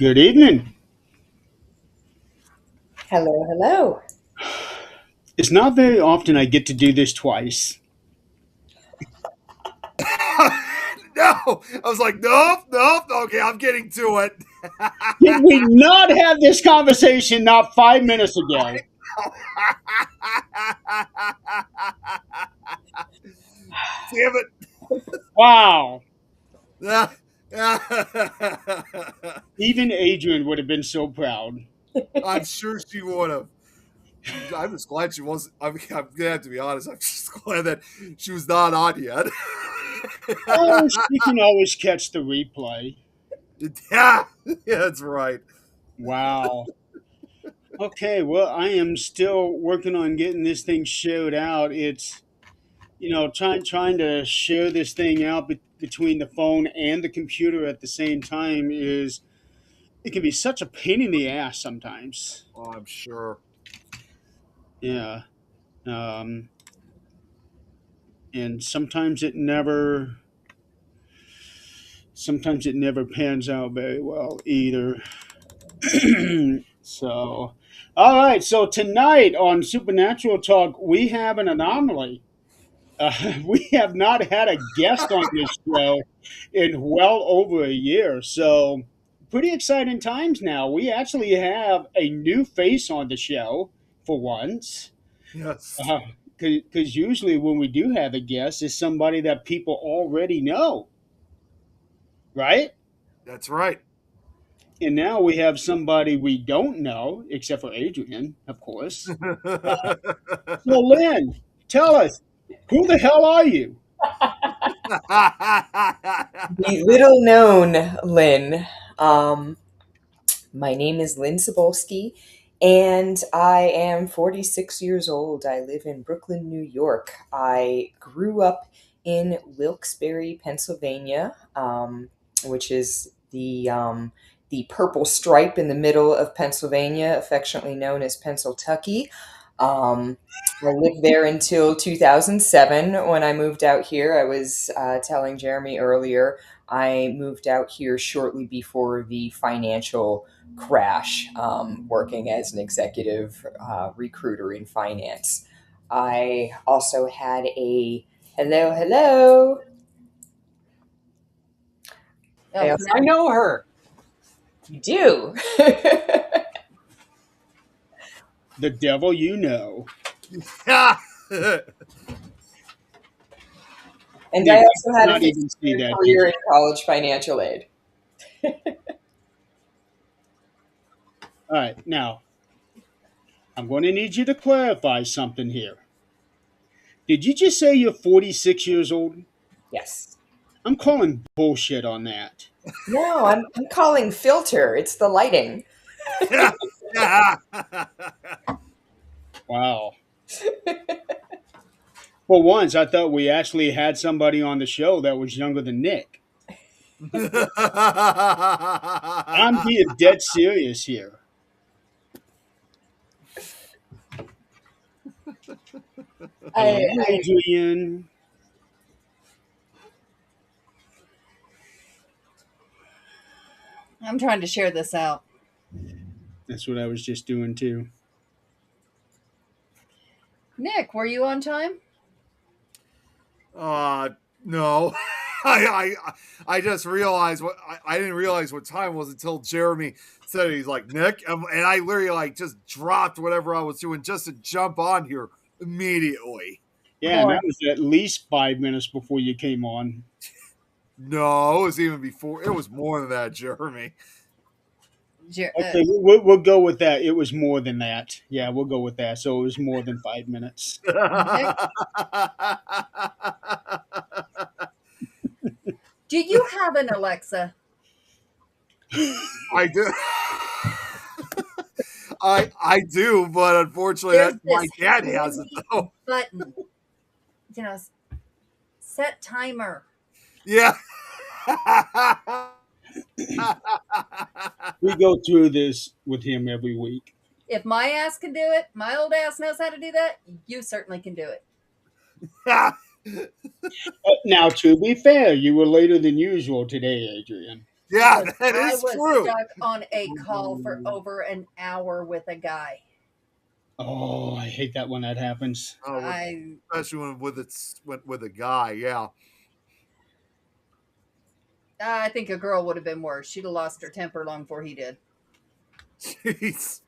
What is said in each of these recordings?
Good evening. Hello, hello. It's not very often I get to do this twice. No, I was like, nope, nope. Okay, I'm getting to it. Did we not have this conversation not 5 minutes ago? Damn Wow. it. Even Adrienne would have been so proud. I'm sure she would have. I'm just glad she wasn't. I'm glad to be honest. I'm just glad that she was not on yet. Oh, she can always catch the replay. Yeah, yeah, that's right. Wow. Okay, well, I am still working on getting this thing showed out. It's trying to share this thing out between the phone and the computer at the same time is it can be such a pain in the ass sometimes. Oh, I'm sure. Yeah. Um, and sometimes it never pans out very well either. So, all right. So tonight on Supernatural Talk, we have an anomaly. We have not had a guest on this show in well over a year. So, pretty exciting times now. We actually have a new face on the show for once. Yes, Because usually when we do have a guest, it's somebody that people already know, right? that's right. And now we have somebody we don't know, except for Adrian, of course. So, Lynn, tell us, who the hell are you? The little known Lynn. Um, my name is Lynn Sabulski, and I am 46 years old. I live in Brooklyn, New York. I grew up in Wilkes-Barre, Pennsylvania, which is the purple stripe in the middle of Pennsylvania, affectionately known as Pennsyltucky. Um, I lived there until 2007 when I moved out here. I was telling Jeremy earlier, I moved out here shortly before the financial crash, working as an executive recruiter in finance. I also had a hello, hello. I Oh, also I know her. you do. The devil you know. Yeah. And Yeah, I we also had a cannot even see 15-year that, career in Adrian. college financial aid. All right, now, I'm going to need you to clarify something here. Did you just say you're 46 years old? Yes. I'm calling bullshit on that. No, I'm calling filter. It's the lighting. Yeah. Yeah. Wow. For once, I thought we actually had somebody on the show that was younger than Nick. I'm being dead serious here. I, Hello, Adrian. I'm trying to share this out. That's what I was just doing too. Nick, were you on time? uh no. I, I just realized I didn't realize what time it was until Jeremy said it. He's like, Nick, and I literally like just dropped whatever I was doing just to jump on here immediately. Yeah, and Boy, that was at least 5 minutes before you came on. No, it was even before. It was more than that, Jeremy. Jer- uh, Okay, we'll go with that. It was more than that. Yeah, we'll go with that. So it was more than 5 minutes. Nick, do you have an Alexa? I do. I do, but unfortunately, There's my this dad has it handy though. button. You know, set timer. Yeah. We go through this with him every week. If my ass can do it, my old ass knows how to do that. You certainly can do it. Now, to be fair, you were later than usual today, Adrian. Yeah, because that I is was true. stuck on a call for over an hour with a guy. Oh, I hate that when that happens. Oh, I especially when with a guy. Yeah. I think a girl would have been worse. She'd have lost her temper long before he did. Jeez.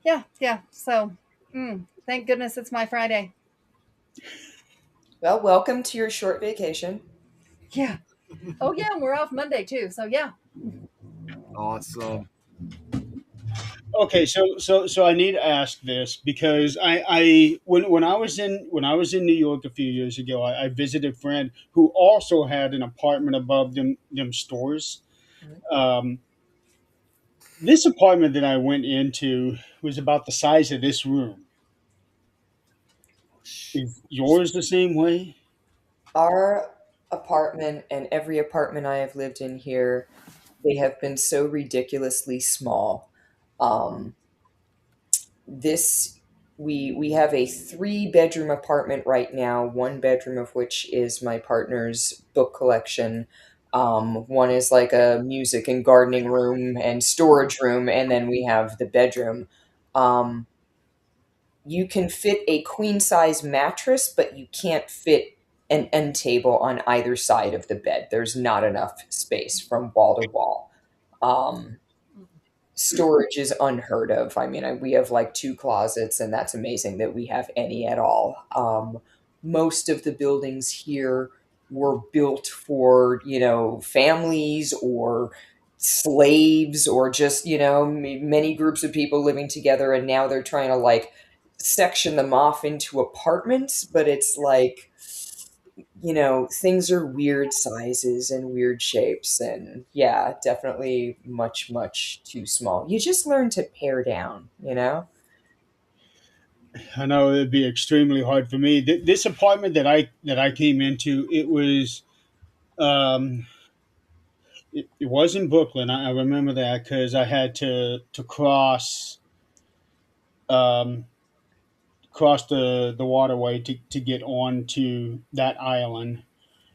Yeah, yeah. So, thank goodness it's my Friday. Well, welcome to your short vacation. Yeah. Oh, yeah, and we're off Monday too. So, yeah. Awesome. Okay, so I need to ask this because when I was in New York a few years ago, I visited a friend who also had an apartment above them stores. Um, this apartment that I went into was about the size of this room. Is yours the same way? Our apartment and every apartment I have lived in here, they have been so ridiculously small. Um, this we have a three-bedroom apartment right now, one bedroom of which is my partner's book collection. One is like a music and gardening room and storage room, and then we have the bedroom. Um, you can fit a queen size mattress, but you can't fit an end table on either side of the bed. There's not enough space from wall to wall. Um, Storage is unheard of. I mean, we have like two closets, and that's amazing that we have any at all. Most of the buildings here were built for, families or slaves or just, many groups of people living together, and now they're trying to like section them off into apartments, but it's like, things are weird sizes and weird shapes. And yeah, definitely much, much too small. You just learn to pare down. I know it'd be extremely hard for me. This apartment that I came into, um, it was in Brooklyn. I remember that because I had to um, cross the waterway to get onto that island.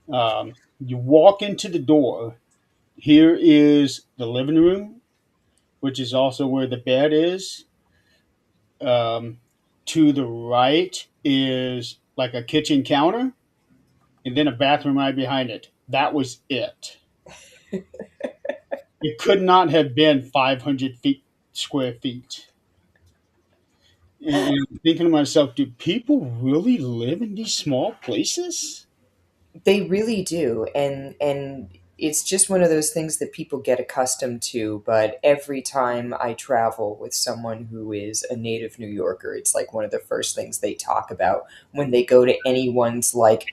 You walk into the door. Here is the living room, which is also where the bed is. Um, to the right is like a kitchen counter, and then a bathroom right behind it. That was it. It could not have been 500 feet square feet. And I'm thinking to myself, do people really live in these small places? They really do. And it's just one of those things that people get accustomed to. But every time I travel with someone who is a native New Yorker, it's like one of the first things they talk about when they go to anyone's like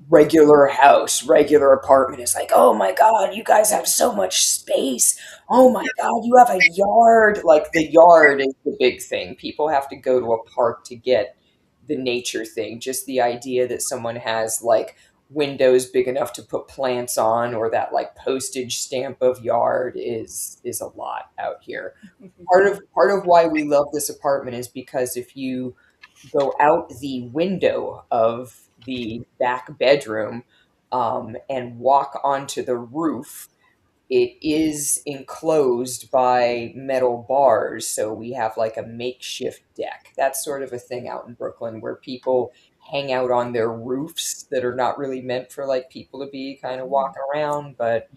regular house, regular apartment. It's like, oh my God, you guys have so much space. Oh my God, you have a yard. Like the yard is the big thing. People have to go to a park to get the nature thing. Just the idea that someone has like windows big enough to put plants on or that like postage stamp of yard is a lot out here. Part of why we love this apartment is because if you go out the window of the back bedroom and walk onto the roof. It is enclosed by metal bars, so we have like a makeshift deck. That's sort of a thing out in Brooklyn where people hang out on their roofs that are not really meant for like people to be kind of walking around, but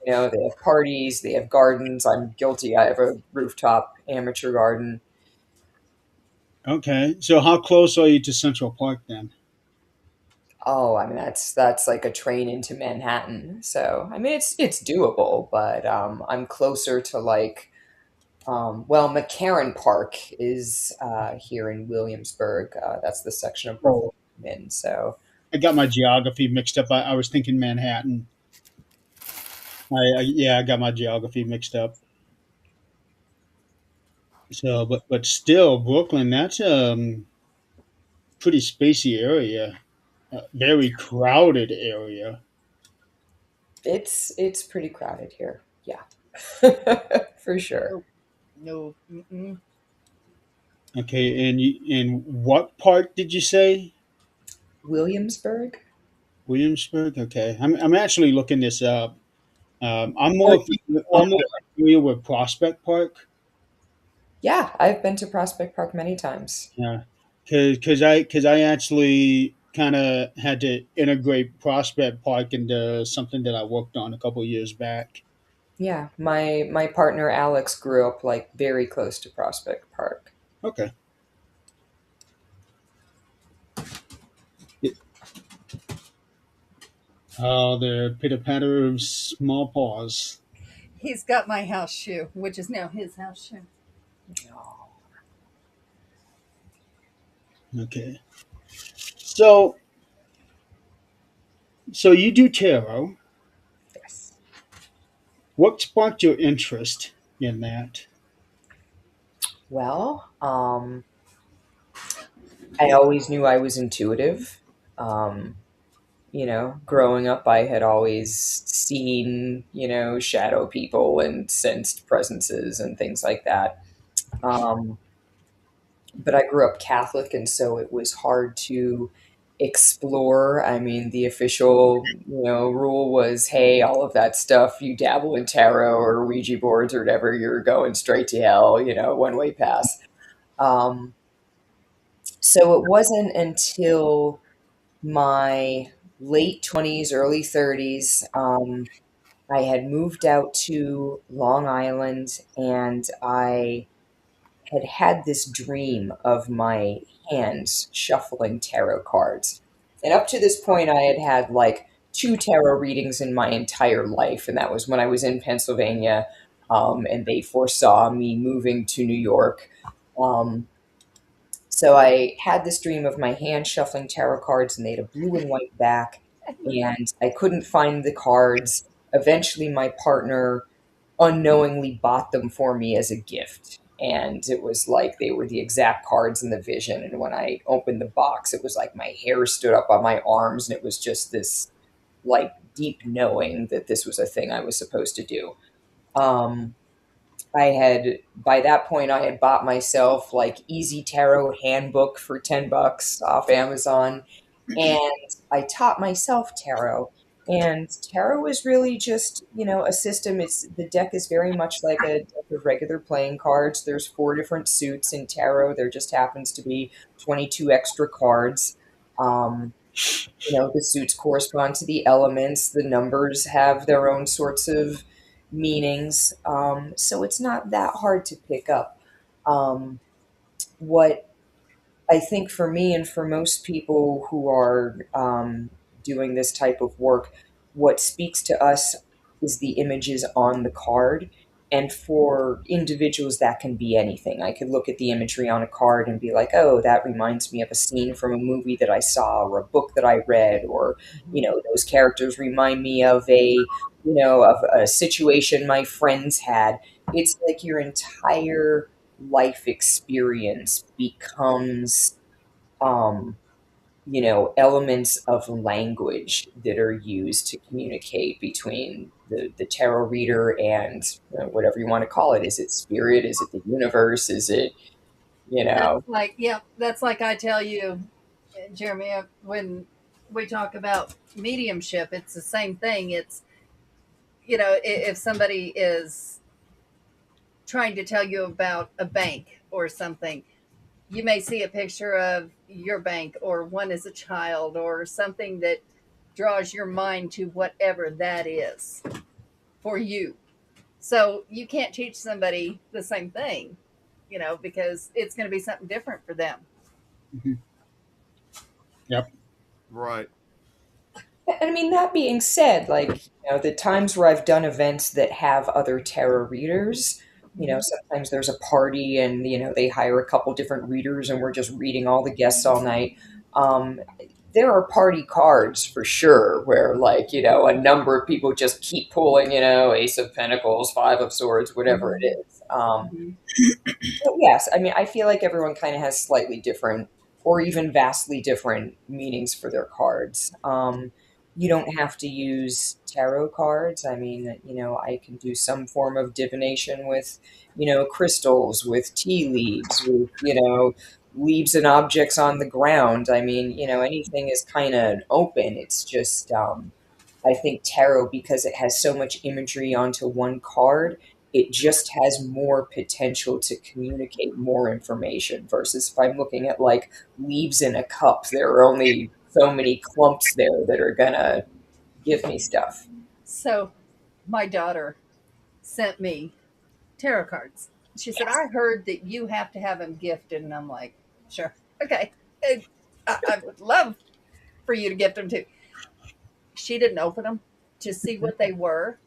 they have parties, they have gardens. I'm guilty. I have a rooftop amateur garden. Okay, so how close are you to Central Park then? Oh, I mean that's like a train into Manhattan. So I mean it's doable, but I'm closer to like well, McCarran Park is here in Williamsburg. That's the section of Brooklyn Oh, I'm in. So I got my geography mixed up. I was thinking Manhattan. Yeah, I got my geography mixed up. So, but still, Brooklyn. That's pretty spacey area, very crowded area. it's pretty crowded here. Yeah, for sure. No, no. Mm-mm. Okay, and what part did you say? Williamsburg. Williamsburg. Okay, I'm actually looking this up. Or you or- I'm more familiar with Prospect Park. Yeah, I've been to Prospect Park many times. Yeah, because I actually kind of had to integrate Prospect Park into something that I worked on a couple of years back. Yeah, my partner Alex grew up like very close to Prospect Park. Okay. It- Oh, the pitter patter of small paws. He's got my house shoe, which is now his house shoe. Oh, Okay. So so you do tarot. yes. What sparked your interest in that? Well, I always knew I was intuitive. Um, growing up, I had always seen, shadow people and sensed presences and things like that. Um, but I grew up Catholic, and so it was hard to explore. I mean, the official, rule was, hey, all of that stuff, you dabble in tarot or Ouija boards or whatever, you're going straight to hell, one way pass. Um, so it wasn't until my late 20s, early 30s. I had moved out to Long Island and I had this dream of my hands shuffling tarot cards. And up to this point, I had like two tarot readings in my entire life. And that was when I was in Pennsylvania, and they foresaw me moving to New York. Um, so I had this dream of my hand shuffling tarot cards, and they had a blue and white back, and I couldn't find the cards. Eventually, my partner unknowingly bought them for me as a gift. And it was like they were the exact cards in the vision. And when I opened the box, it was like my hair stood up on my arms, and it was just this like deep knowing that this was a thing I was supposed to do. Um, I had by that point I had bought myself like Easy Tarot handbook for $10 off Amazon, and I taught myself tarot. And tarot is really just, a system. It's the deck is very much like a deck of regular playing cards. There's four different suits in tarot. There just happens to be 22 extra cards. Um, the suits correspond to the elements. The numbers have their own sorts of meanings. So it's not that hard to pick up. What I think for me and for most people who are doing this type of work, what speaks to us is the images on the card. And for individuals, that can be anything. I could look at the imagery on a card and be like, oh, that reminds me of a scene from a movie that I saw or a book that I read, or, those characters remind me of a situation my friends had. It's like your entire life experience becomes elements of language that are used to communicate between the tarot reader and whatever you want to call it. Is it spirit? Is it the universe? Is it, you That's know, like, yeah, that's like I tell you, Jeremy, when we talk about mediumship, it's the same thing. It's, if somebody is trying to tell you about a bank or something, you may see a picture of your bank or one as a child or something that draws your mind to whatever that is for you. So you can't teach somebody the same thing, because it's going to be something different for them. Mhm. Yep. Right. I mean, that being said, like, the times where I've done events that have other tarot readers, Mhm. sometimes there's a party and, they hire a couple different readers and we're just reading all the guests all night. Um, there are party cards for sure where, like, a number of people just keep pulling, Ace of Pentacles, Five of Swords, whatever it Mhm. is. Mhm. But yes, I mean, I feel like everyone kind of has slightly different or even vastly different meanings for their cards. You don't have to use tarot cards. I mean, I can do some form of divination with, crystals, with tea leaves, with, leaves and objects on the ground. I mean, anything is kind of open. It's just, I think tarot, because it has so much imagery onto one card, it just has more potential to communicate more information versus if I'm looking at like leaves in a cup, there are only so many clumps there that are gonna give me stuff. So, my daughter sent me tarot cards. She said, I heard that you have to have them gifted. And I'm like, sure. Okay. And I would love for you to gift them too. She didn't open them to see what they were.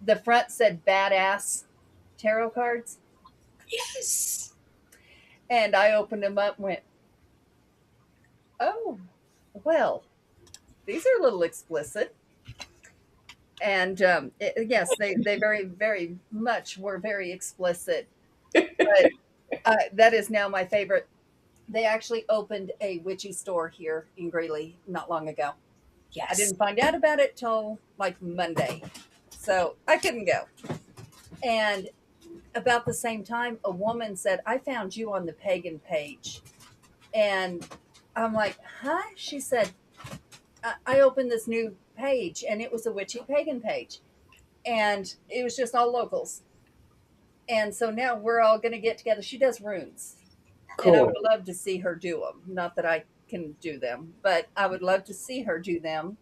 The front said badass tarot cards. Yes. And I opened them up and went, oh, well, these are a little explicit. And yes, they very, very much were very explicit. But that is now my favorite. They actually opened a witchy store here in Greeley not long ago. I Yes. didn't find out about it till like Monday. So I couldn't go. And about the same time, a woman said, I found you on the pagan page. And I'm like, huh? She said, I opened this new page and it was a witchy pagan page. And it was just all locals. And so now we're all going to get together. She does runes. And I Cool. would love to see her do them. Not that I can do them, but I would love to see her do them.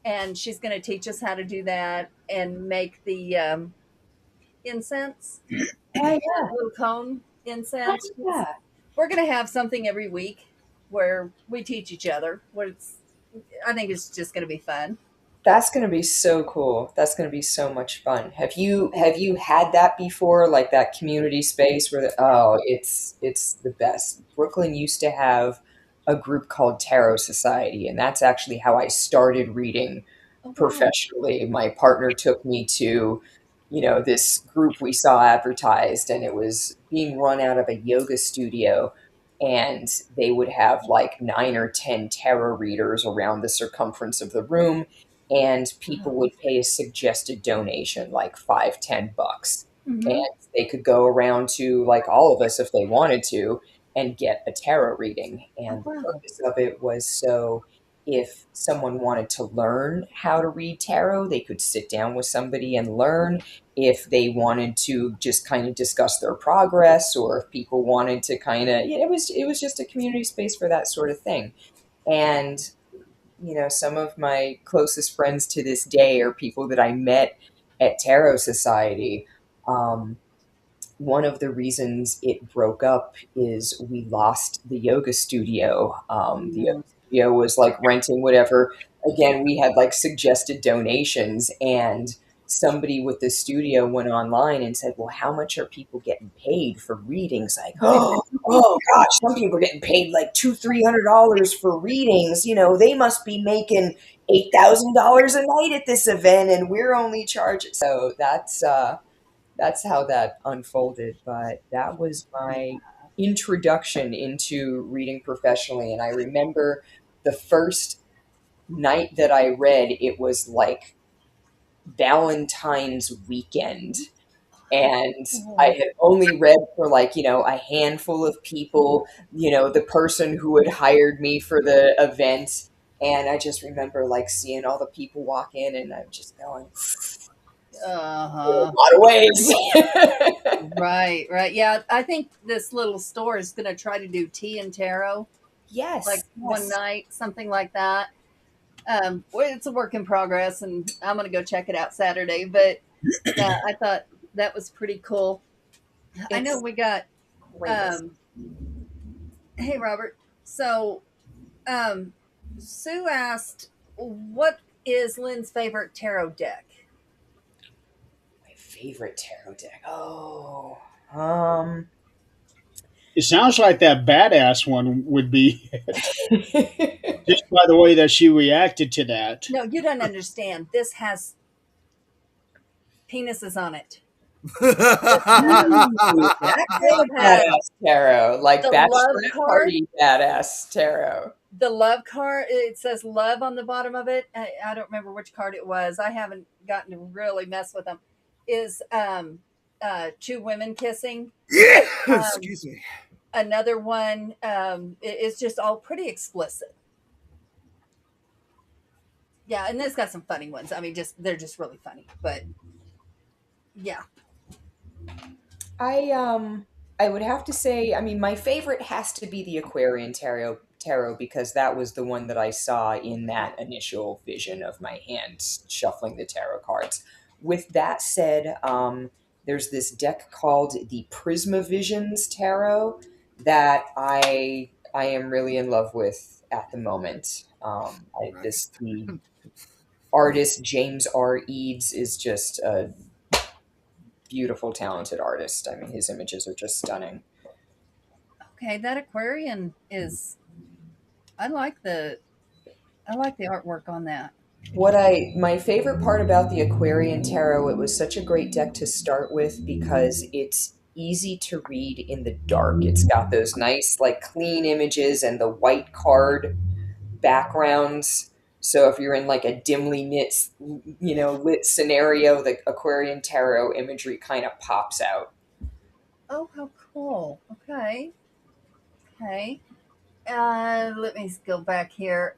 And she's going to teach us how to do that and make the incense, Oh yeah. little cone Oh, incense. yeah. We're going to have something every week where we teach each other. I think it's just going to be fun. That's going to be so cool. That's going to be so much fun. Have you had that before, like that community space where it's the best. Brooklyn used to have a group called Tarot Society, and that's actually how I started reading Oh, wow. professionally. My partner took me to, this group we saw advertised, and it was being run out of a yoga studio, and they would have like 9 or 10 tarot readers around the circumference of the room, and people would pay a suggested donation like 5, $10, and Mm-hmm. they could go around to like all of us if they wanted to and get a tarot reading. Oh, And the wow. purpose of it was so if someone wanted to learn how to read tarot, they could sit down with somebody and learn. If they wanted to just kind of discuss their progress, or if people wanted to kind of, it was just a community space for that sort of thing. And some of my closest friends to this day are people that I met at Tarot Society. Um, One of the reasons it broke up is we lost the yoga studio. The yoga studio was like renting whatever. Again, we had like suggested donations, and somebody with the studio went online and said, well, how much are people getting paid for readings? Like, oh gosh, some people are getting paid like $200-300 for readings. They must be making $8,000 a night at this event, and we're only charging. So that's how that unfolded. But that was my introduction into reading professionally. And I remember the first night that I read, it was like Valentine's weekend. And I Oh, had only read for like, a handful of people, the person who had hired me for the event. And I just remember like seeing all the people walk in, and I'm just going, a uh-huh. lot of ways. Right, right. Yeah, I think this little store is going to try to do tea and tarot like Yes, one yes. night, something like that. Well, it's a work in progress, and I'm going to go check it out Saturday. But yeah, I thought that was pretty cool. I know It's we got. great. Um, hey, Robert. So um, Sue asked, "What is Lynn's favorite tarot deck?" My favorite tarot deck. Oh, um, It sounds like that badass one would be just by the way that she reacted to that. No, you don't understand. This has penises on it. This has Ooh, that kind this of has badass tarot, like the love bachelorette card. party badass tarot. The love card. It says love on the bottom of it. I don't remember which card it was. I haven't gotten to really mess with them. Is two women kissing. Yeah. Um, Excuse me. Another one is just all pretty explicit. Yeah, and it's got some funny ones. I mean, just they're just really funny. But yeah. I would have to say, I mean, my favorite has to be the Aquarian tarot because that was the one that I saw in that initial vision of my hand shuffling the tarot cards. With that said, there's this deck called the Prisma Visions Tarot that I am really in love with at the moment. Right. The artist James R. Eads is just a beautiful, talented artist. I mean, his images are just stunning. Okay, that Aquarian is. I like the I like the artwork on that. My favorite part about the Aquarian Tarot, it was such a great deck to start with because it's easy to read in the dark. It's got those nice, like, clean images and the white card backgrounds. So if you're in like a dimly lit scenario, the Aquarian Tarot imagery kind of pops out. Oh, how cool. Okay. Okay. Let me go back here.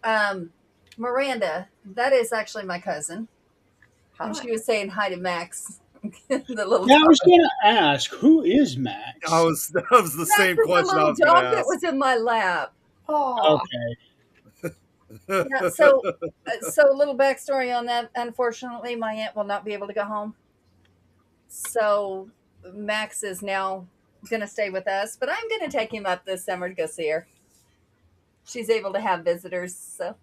Miranda, that is actually my cousin. And Hi. she was saying hi to Max, the little Now I dog. was going to ask, who is Max? That was the Max same is the question I little was going to dog that ask. was in my lap. Aw. Okay. Yeah. So a little backstory on that. Unfortunately, my aunt will not be able to go home. So Max is now going to stay with us, but I'm going to take him up this summer to go see her. She's able to have visitors, so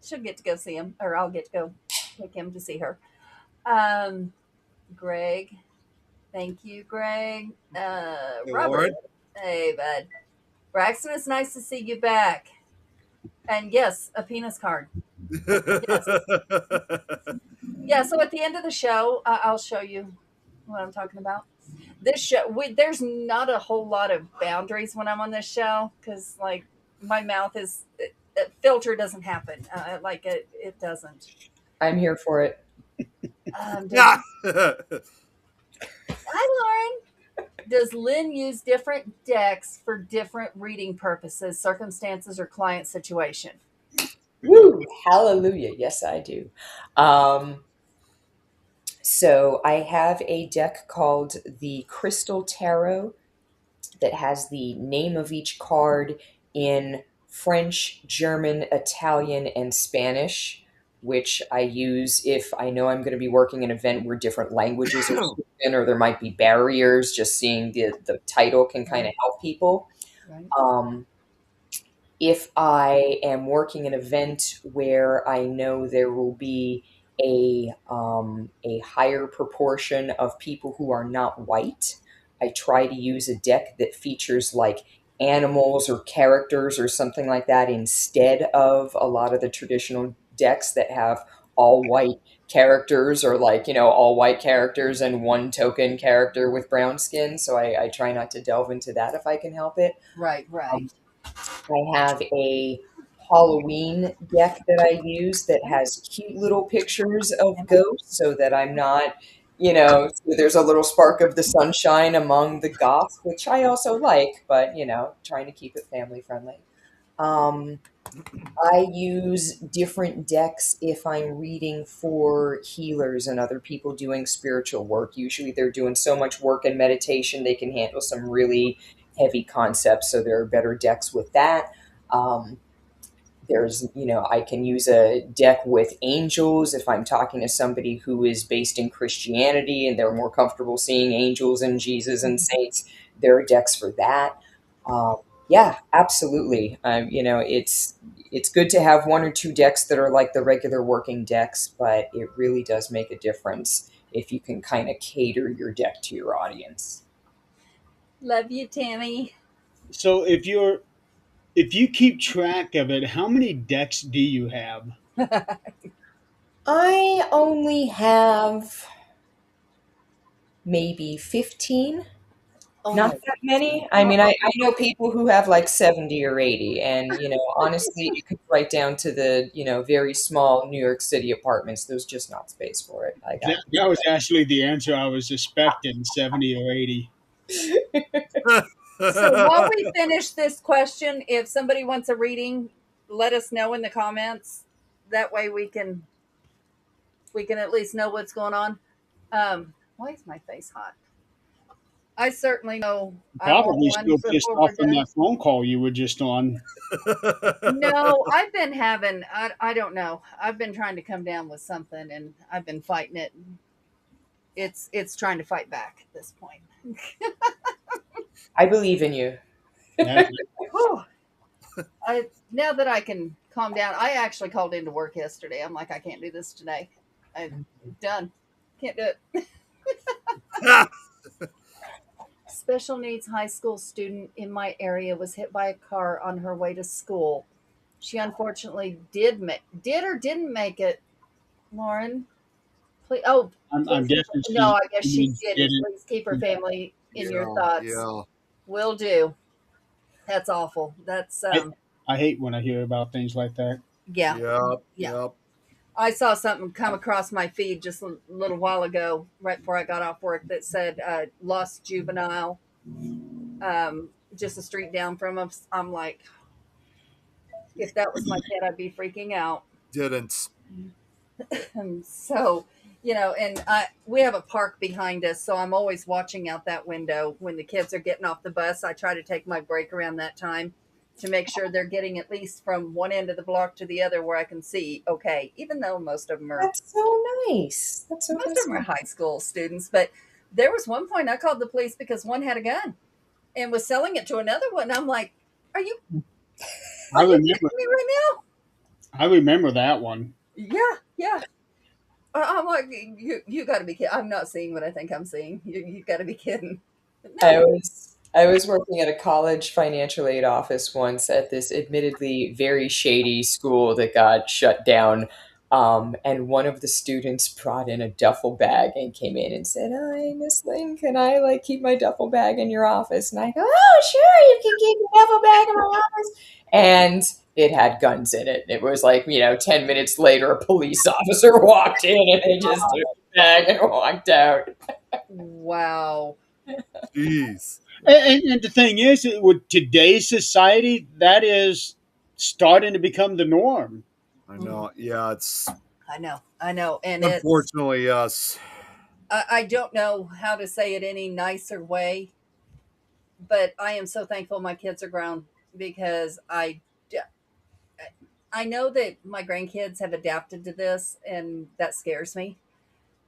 she'll get to go see him, or I'll get to go take him to see her. Um, Greg, thank you, Greg. Hey, Robert, Lauren. hey, bud. Braxton, it's nice to see you back. And yes, a penis card. Yes. Yeah, so at the end of the show, I'll show you what I'm talking about. This show, there's not a whole lot of boundaries when I'm on this show because, like, my mouth is filter doesn't happen. Like it doesn't. I'm here for it. Does Yeah. Hi, Lauren. Does Lynn use different decks for different reading purposes, circumstances, or client situation? Woo! Hallelujah. Yes, I do. Um, so I have a deck called the Crystal Tarot that has the name of each card in French, German, Italian, and Spanish, which I use if I know I'm going to be working an event where different languages are spoken or there might be barriers. Just seeing the title can kind Right, of help people. right. Um, if I am working an event where I know there will be a higher proportion of people who are not white, I try to use a deck that features like animals or characters or something like that instead of a lot of the traditional decks that have all white characters or, like, all white characters and one token character with brown skin. So I try not to delve into that if I can help it. Right, right. Um, I have a Halloween deck that I use that has cute little pictures of ghosts so that I'm not, so there's a little spark of the sunshine among the goth, which I also like, but, trying to keep it family friendly. Um, I use different decks if I'm reading for healers and other people doing spiritual work. Usually they're doing so much work and meditation, they can handle some really heavy concepts. So there are better decks with that. Um, I can use a deck with angels if I'm talking to somebody who is based in Christianity and they're more comfortable seeing angels and Jesus and saints. There are decks for that. Um, yeah, absolutely. It's good to have one or two decks that are like the regular working decks, but it really does make a difference if you can kind of cater your deck to your audience. Love you, Tammy. So if you keep track of it, how many decks do you have? I only have maybe 15. Oh Not my that many. I God. mean, I know people who have like 70 or 80, and, honestly, it could right down to the, very small New York City apartments. There's just not space for it. I got That was actually the answer I was expecting, 70 or 80. So while we finish this question, if somebody wants a reading, let us know in the comments. That way we can at least know what's going on. Why is my face hot? I certainly know I want Probably one still pissed before off we're from done. that phone call you were just on. No, I've been having I don't know. I've been trying to come down with something and I've been fighting it. It's trying to fight back at this point. I believe in you. Yeah. Whew. I now that I can calm down, I actually called into work yesterday. I'm like, I can't do this today. I'm done. Can't do it. Special needs high school student in my area was hit by a car on her way to school. She unfortunately did or didn't make it. Lauren, please. Oh, I'm please keep. guessing No, I guess she she didn't. didn't. Please keep her Yeah. family in your Yeah, thoughts. yeah, Will do. That's awful. That's I hate when I hear about things like that. yeah, yep, yeah. yep. I saw something come across my feed just a little while ago, right before I got off work, that said lost juvenile, just a street down from us. I'm like, if that was my kid, I'd be freaking out. Didn't. And so, and we have a park behind us, so I'm always watching out that window when the kids are getting off the bus. I try to take my break around that time to make sure they're getting at least from one end of the block to the other where I can see okay, even though That's so nice. That's so most of them are nice. high school students. But there was one point I called the police because one had a gun and was selling it to another one. I'm like, are you I are you remember. kidding me right now? I remember that one. Yeah, yeah. I'm like, you got to be kidding. I'm not seeing what I think I'm seeing. You got to be kidding. I No. was I was working at a college financial aid office once at this admittedly very shady school that got shut down. And one of the students brought in a duffel bag and came in and said, "Hi, Miss Lynn, can I like keep my duffel bag in your office?" And I go, "Oh, sure, you can keep your duffel bag in my office." And it had guns in it. It was like, 10 minutes later, a police officer walked in and they just took the bag and walked out. Wow. Jeez. And the thing is, with today's society, that is starting to become the norm. I Mhm. know. Yeah, it's I know, and unfortunately yes. I don't know how to say it any nicer way, but I am so thankful my kids are grown because I know that my grandkids have adapted to this, and that scares me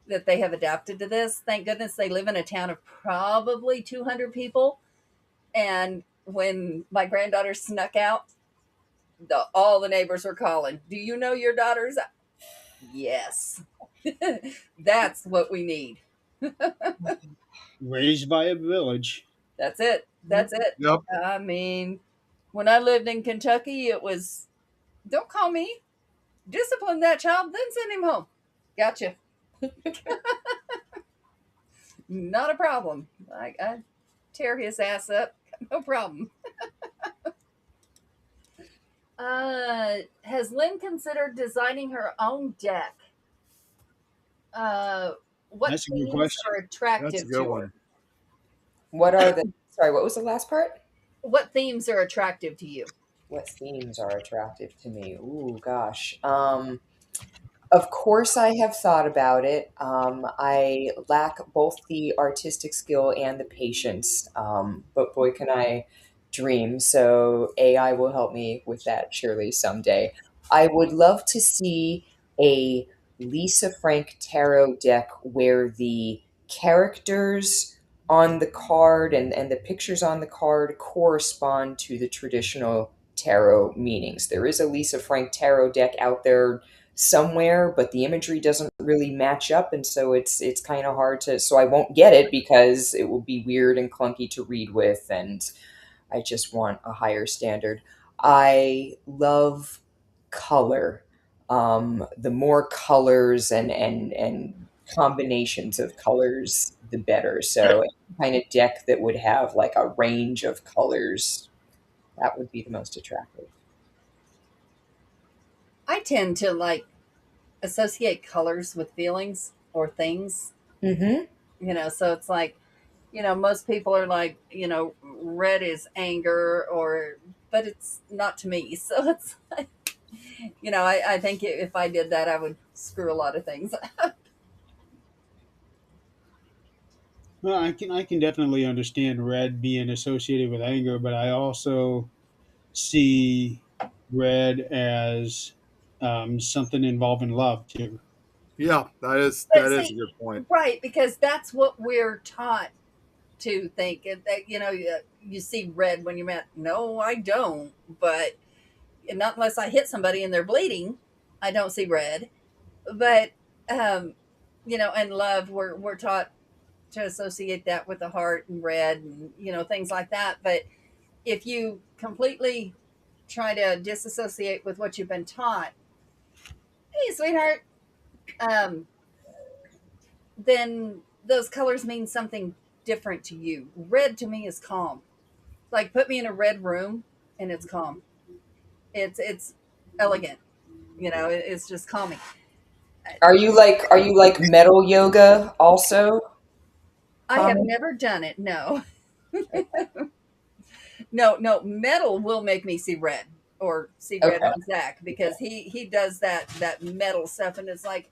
that they have adapted to this. Thank goodness they live in a town of probably 200 people. And when my granddaughter snuck out, all the neighbors were calling, "Do you know your daughter's?" Yes. That's what we need. Raised by a village. That's it. That's it. Yep. I mean, when I lived in Kentucky, it was don't call me, discipline that child, then send him home. Gotcha. Not a problem. I tear his ass up. No problem. Has Lynn considered designing her own deck? Uh, what That's a good themes question. are That's a attractive good to her? one. What are the Sorry, what was the last part? What themes are attractive to you? What themes are attractive to me? Ooh, gosh. Of course, I have thought about it. I lack both the artistic skill and the patience, but boy, can I dream. So AI will help me with that surely someday. I would love to see a Lisa Frank tarot deck where the characters on the card and the pictures on the card correspond to the traditional tarot meanings. There is a Lisa Frank tarot deck out there somewhere, but the imagery doesn't really match up, and so it's kind of hard to. So I won't get it because it will be weird and clunky to read with, and I just want a higher standard. I love color. The more colors and combinations of colors, the better. So any kind of deck that would have like a range of colors, that would be the most attractive. I tend to like associate colors with feelings or things, Mm-hmm. so it's like Most people are like, red is anger, but it's not to me. So it's like, I think if I did that, I would screw a lot of things. Well, I can definitely understand red being associated with anger, but I also see red as something involving love too. Yeah, that is But a see, good point. right, because that's what we're taught to think. That you see red when you're mad. No, I don't. But not unless I hit somebody and they're bleeding, I don't see red. But um, and love, we're taught to associate that with the heart and red and things like that. But if you completely try to disassociate with what you've been taught, hey sweetheart, um, then those colors mean something different to you. Red to me is calm. Like put me in a red room and it's calm. It's elegant. It's just calming. Are you like metal yoga also, I have Tommy? never done it. No, no, no. Metal will make me see red or see red Okay. on Zach because he does that metal stuff, and it's like,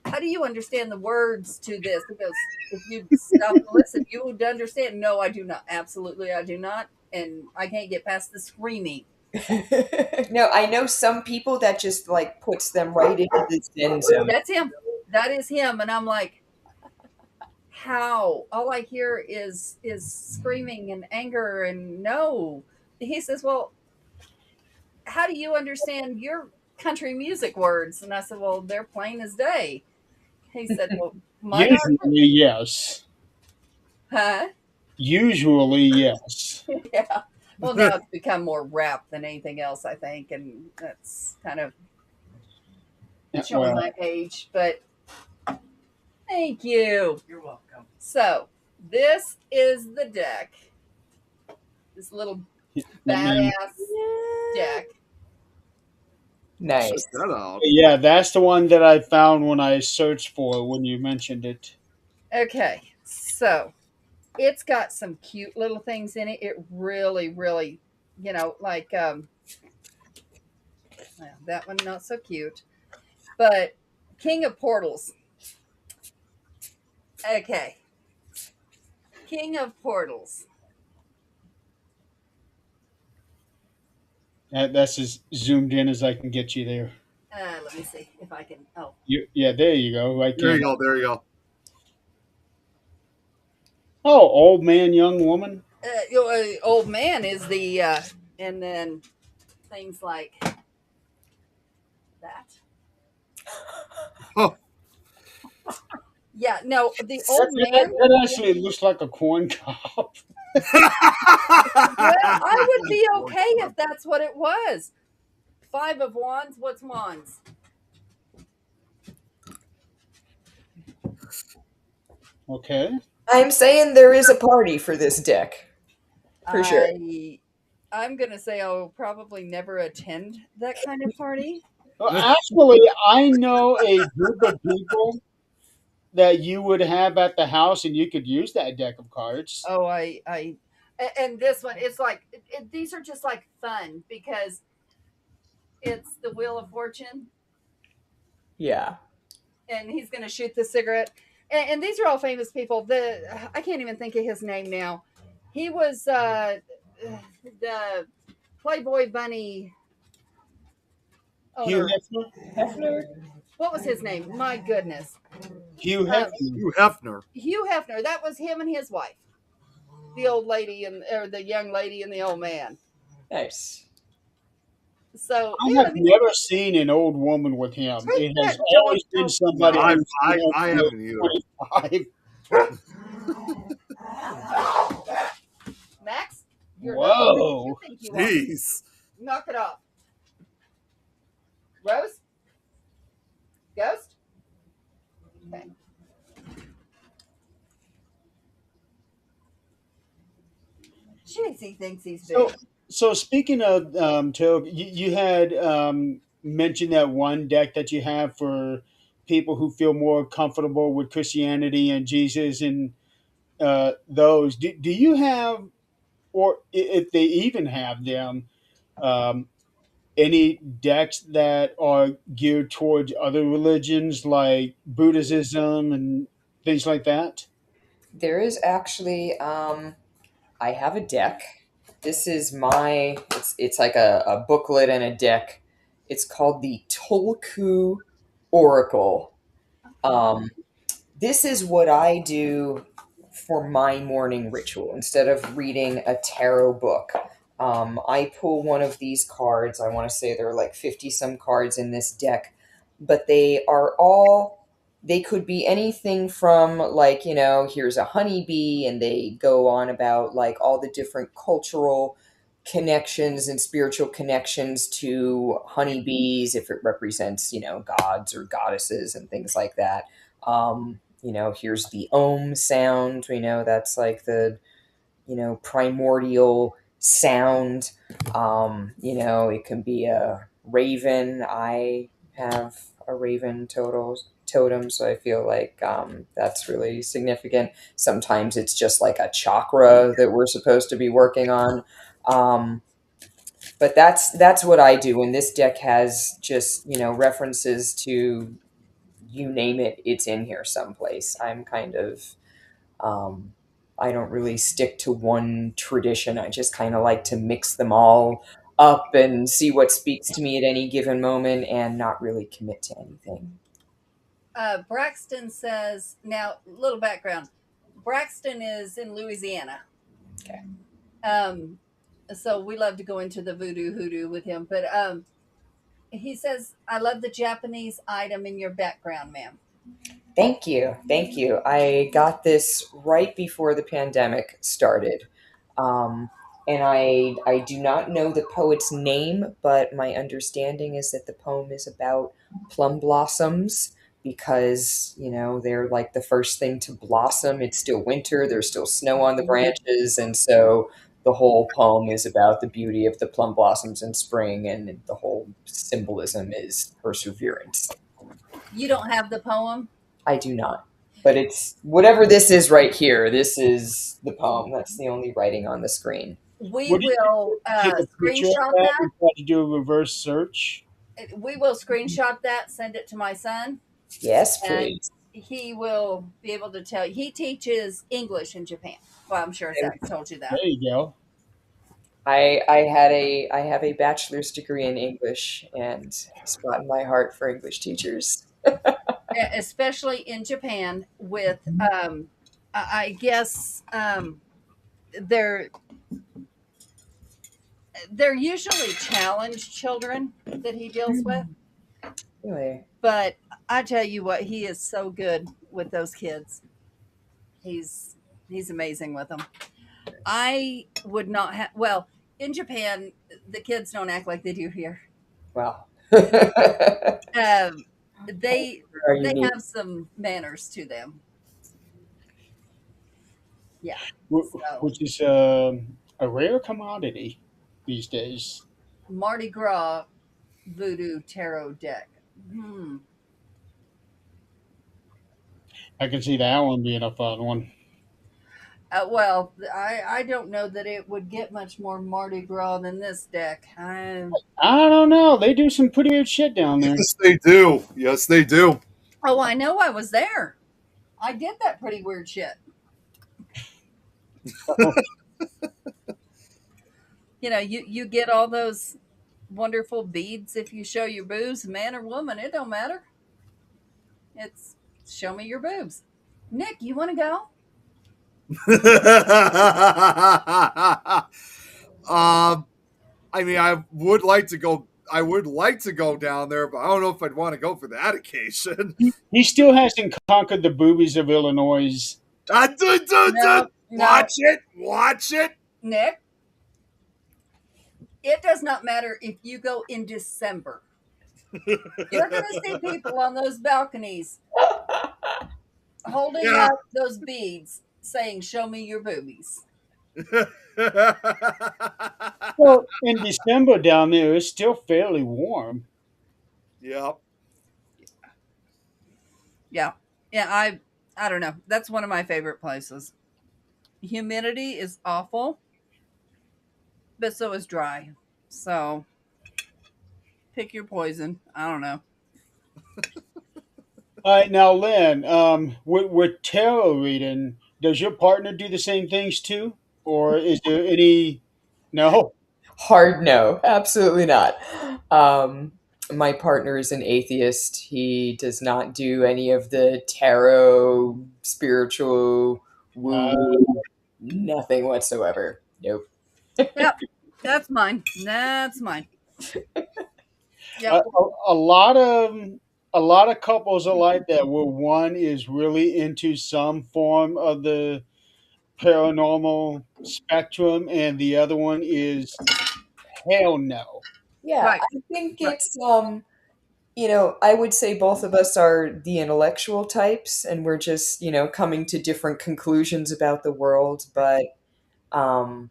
how do you understand the words to this? He goes, if you stop and listen, you would understand. No, I do not. Absolutely, I do not, and I can't get past the screaming. No, I know some people that just like puts them right into the Zen zone. That's him. That is him, and I'm like, how? All I hear is screaming and anger and no. He says, well, how do you understand your country music words? And I said, well, they're plain as day. He said, well, mine are too. Usually, yes. Huh? Usually, yes. Yeah. Well, now it's become more rap than anything else, I think, and that's kind of showing Well, my age. But thank you. You're welcome. So this is the deck. This little let me. badass deck. Check Nice. that out. Yeah, that's the one that I found when I searched for when you mentioned it. Okay, so it's got some cute little things in it. It really, really, like well, that one not so cute, but King of Portals. Okay, King of Portals. That's as zoomed in as I can get you there. Let me see if I can. Oh, Yeah, there you go. I There you can't. go. There you go. Oh, old man, young woman. old man is the, and then things like that. Oh, Yeah, no, the That, old that, man. that actually looks like a corn cob. Well, I would be okay if that's what it was. Five of Wands. What's Wands? Okay. I'm saying there is a party for this deck, for sure. I'm gonna say I'll probably never attend that kind of party. Well, actually, I know a group of people that you would have at the house, and you could use that deck of cards. Oh, and this one, it's like these are just like fun because it's the Wheel of Fortune, Yeah. and he's gonna shoot the cigarette, and these are all famous people. I can't even think of his name now. He was the Playboy Bunny Hugh owner. Hefner. Hefner? What was his name? My goodness. Hugh Um, Hefner. you Hefner. Hugh Hefner. That was him and his wife, the old lady and or the young lady and the old man. Nice. So I yeah, have never seen an old woman with him. It has always been No, somebody I who's I I haven't either. 25. Max, you're not the lady you Whoa. think you are. Jeez. Knock it off. Rose, Ghost. Okay. Jeez, he thinks he's So, big. so speaking of Tob, you had mentioned that one deck that you have for people who feel more comfortable with Christianity and Jesus, and those. Do you have, or if they even have them, um, any decks that are geared towards other religions like Buddhism and things like that? There is actually, I have a deck. This is my, it's like a booklet and a deck. It's called the Tolku Oracle. Um, this is what I do for my morning ritual instead of reading a tarot book. I pull one of these cards. I want to say there are like 50 some cards in this deck, but they could be anything from, like, here's a honeybee, and they go on about like all the different cultural connections and spiritual connections to honeybees, if it represents, gods or goddesses and things like that. Here's the ohm sound. We know that's like the, primordial sound. It can be a raven. I have a raven totem, so I feel like that's really significant. Sometimes it's just like a chakra that we're supposed to be working on. Um, but that's what I do. And this deck has just, references to, you name it, it's in here someplace. I'm kind of, um, I don't really stick to one tradition. I just kind of like to mix them all up and see what speaks to me at any given moment and not really commit to anything. Braxton says, now, little background. Braxton is in Louisiana. Okay. Um, so we love to go into the voodoo hoodoo with him. But he says, I love the Japanese item in your background, ma'am. Thank you. Thank you. I got this right before the pandemic started. Um, and I do not know the poet's name, but my understanding is that the poem is about plum blossoms because, they're like the first thing to blossom. It's still winter, there's still snow on the branches. And so the whole poem is about the beauty of the plum blossoms in spring, and the whole symbolism is perseverance. You don't have the poem? I do not. But it's whatever this is right here. This is the poem. That's the only writing on the screen. We Would you will take a picture of screenshot that that. and try to do a reverse search? We will screenshot that, send it to my son, Yes, and please. he will be able to tell you. He teaches English in Japan. Well, I'm sure Zach told you There that. you go. I have a bachelor's degree in English and a spot in my heart for English teachers. Especially in Japan, with I guess they're they're usually challenged children that he deals with. Anyway, But I tell you what, he is so good with those kids. He's he's amazing with them. I would not have. Well, in Japan, the kids don't act like they do here. well, are Um, they unique. have some manners to them. Yeah. So Which is a rare commodity these days. Mardi Gras voodoo tarot deck. Hmm. I can see that one being a fun one. Well, I don't know that it would get much more Mardi Gras than this deck. I don't know. They do some pretty weird shit down there. Yes, they do. Yes, they do. Oh, I know. I was there. I did that pretty weird shit. You get all those wonderful beads if you show your boobs, man or woman. It don't matter. It's show me your boobs. Nick, you want to go? um, I mean, I would like to go. I would like to go down there, but I don't know if I'd want to go for that occasion. He still hasn't conquered the boobies of Illinois. No, no, Watch it. Watch it. Nick. It does not matter if you go in December. You're going to see people on those balconies holding Yeah. up those beads saying, show me your boobies. Well, in December down there, it's still fairly warm. Yep. Yeah. Yeah, I don't know. That's one of my favorite places. Humidity is awful, but so is dry. So pick your poison. I don't know. All right, now, Lynn, with tarot reading, does your partner do the same things too, or is there any? No. Hard no, absolutely not. Um, my partner is an atheist. He does not do any of the tarot, spiritual, woo Uh, woo, nothing whatsoever. Nope. Yep, that's mine. That's mine. a, Yep. a, a lot of couples are like that, where one is really into some form of the paranormal spectrum, and the other one is hell no. Yeah, Right. I think Right. it's I would say both of us are the intellectual types, and we're just, coming to different conclusions about the world. But um,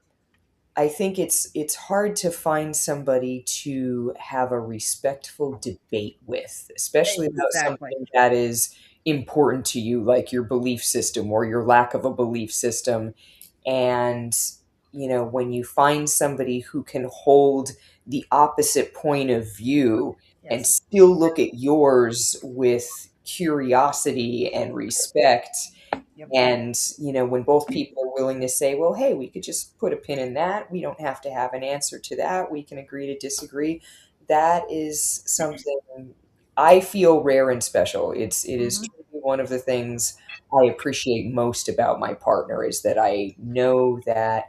I think it's hard to find somebody to have a respectful debate with, especially about Exactly. something that is important to you, like your belief system or your lack of a belief system. And, when you find somebody who can hold the opposite point of view and Yes. still look at yours with curiosity and respect, Yep. and, when both people are willing to say, well, hey, we could just put a pin in that. We don't have to have an answer to that. We can agree to disagree. That is something I feel rare and special. It is Hmm. truly one of the things I appreciate most about my partner is that I know that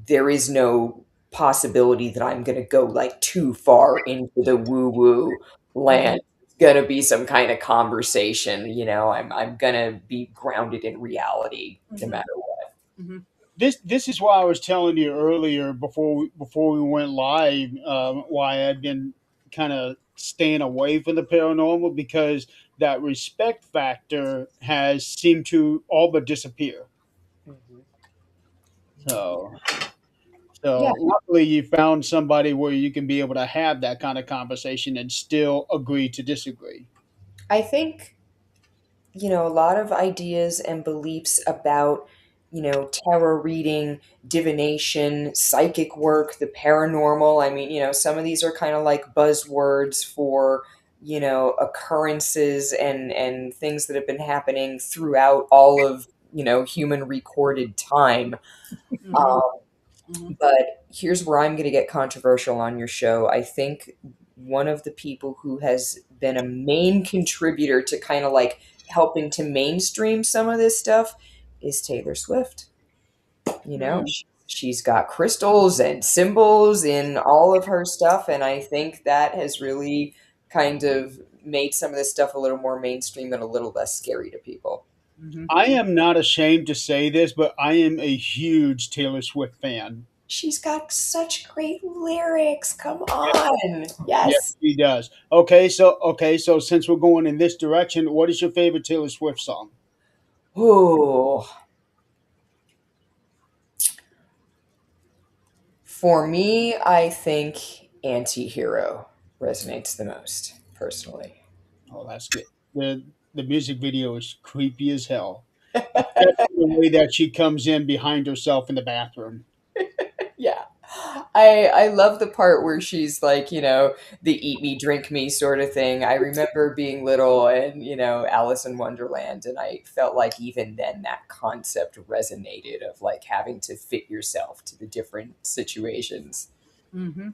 there is no possibility that I'm going to go like too far into the woo woo Hmm. land. It's going to be some kind of conversation. I'm going to be grounded in reality no Hmm. matter what. Hmm. This is why I was telling you earlier, before we went live, why I've been kind of staying away from the paranormal, because that respect factor has seemed to all but disappear. Mhm. So Yeah, luckily you found somebody where you can be able to have that kind of conversation and still agree to disagree. I think a lot of ideas and beliefs about, tarot reading, divination, psychic work, the paranormal. I mean, some of these are kind of like buzzwords for, occurrences and things that have been happening throughout all of, human recorded time. Hmm. But here's where I'm going to get controversial on your show. I think one of the people who has been a main contributor to kind of like helping to mainstream some of this stuff is Taylor Swift. Hmm. She's got crystals and symbols in all of her stuff. And I think that has really kind of made some of this stuff a little more mainstream and a little less scary to people. Hmm. I am not ashamed to say this, but I am a huge Taylor Swift fan. She's got such great lyrics. Come Yes, on. yes, Yes. she does. Okay, so since we're going in this direction, what is your favorite Taylor Swift song? Oh, for me, I think Anti-Hero resonates the most, personally. Oh, that's good. The music video is creepy as hell, especially the way that she comes in behind herself in the bathroom. Yeah. I love the part where she's like, the eat me, drink me sort of thing. I remember being little and, Alice in Wonderland, and I felt like even then that concept resonated of like having to fit yourself to the different situations. Hmm.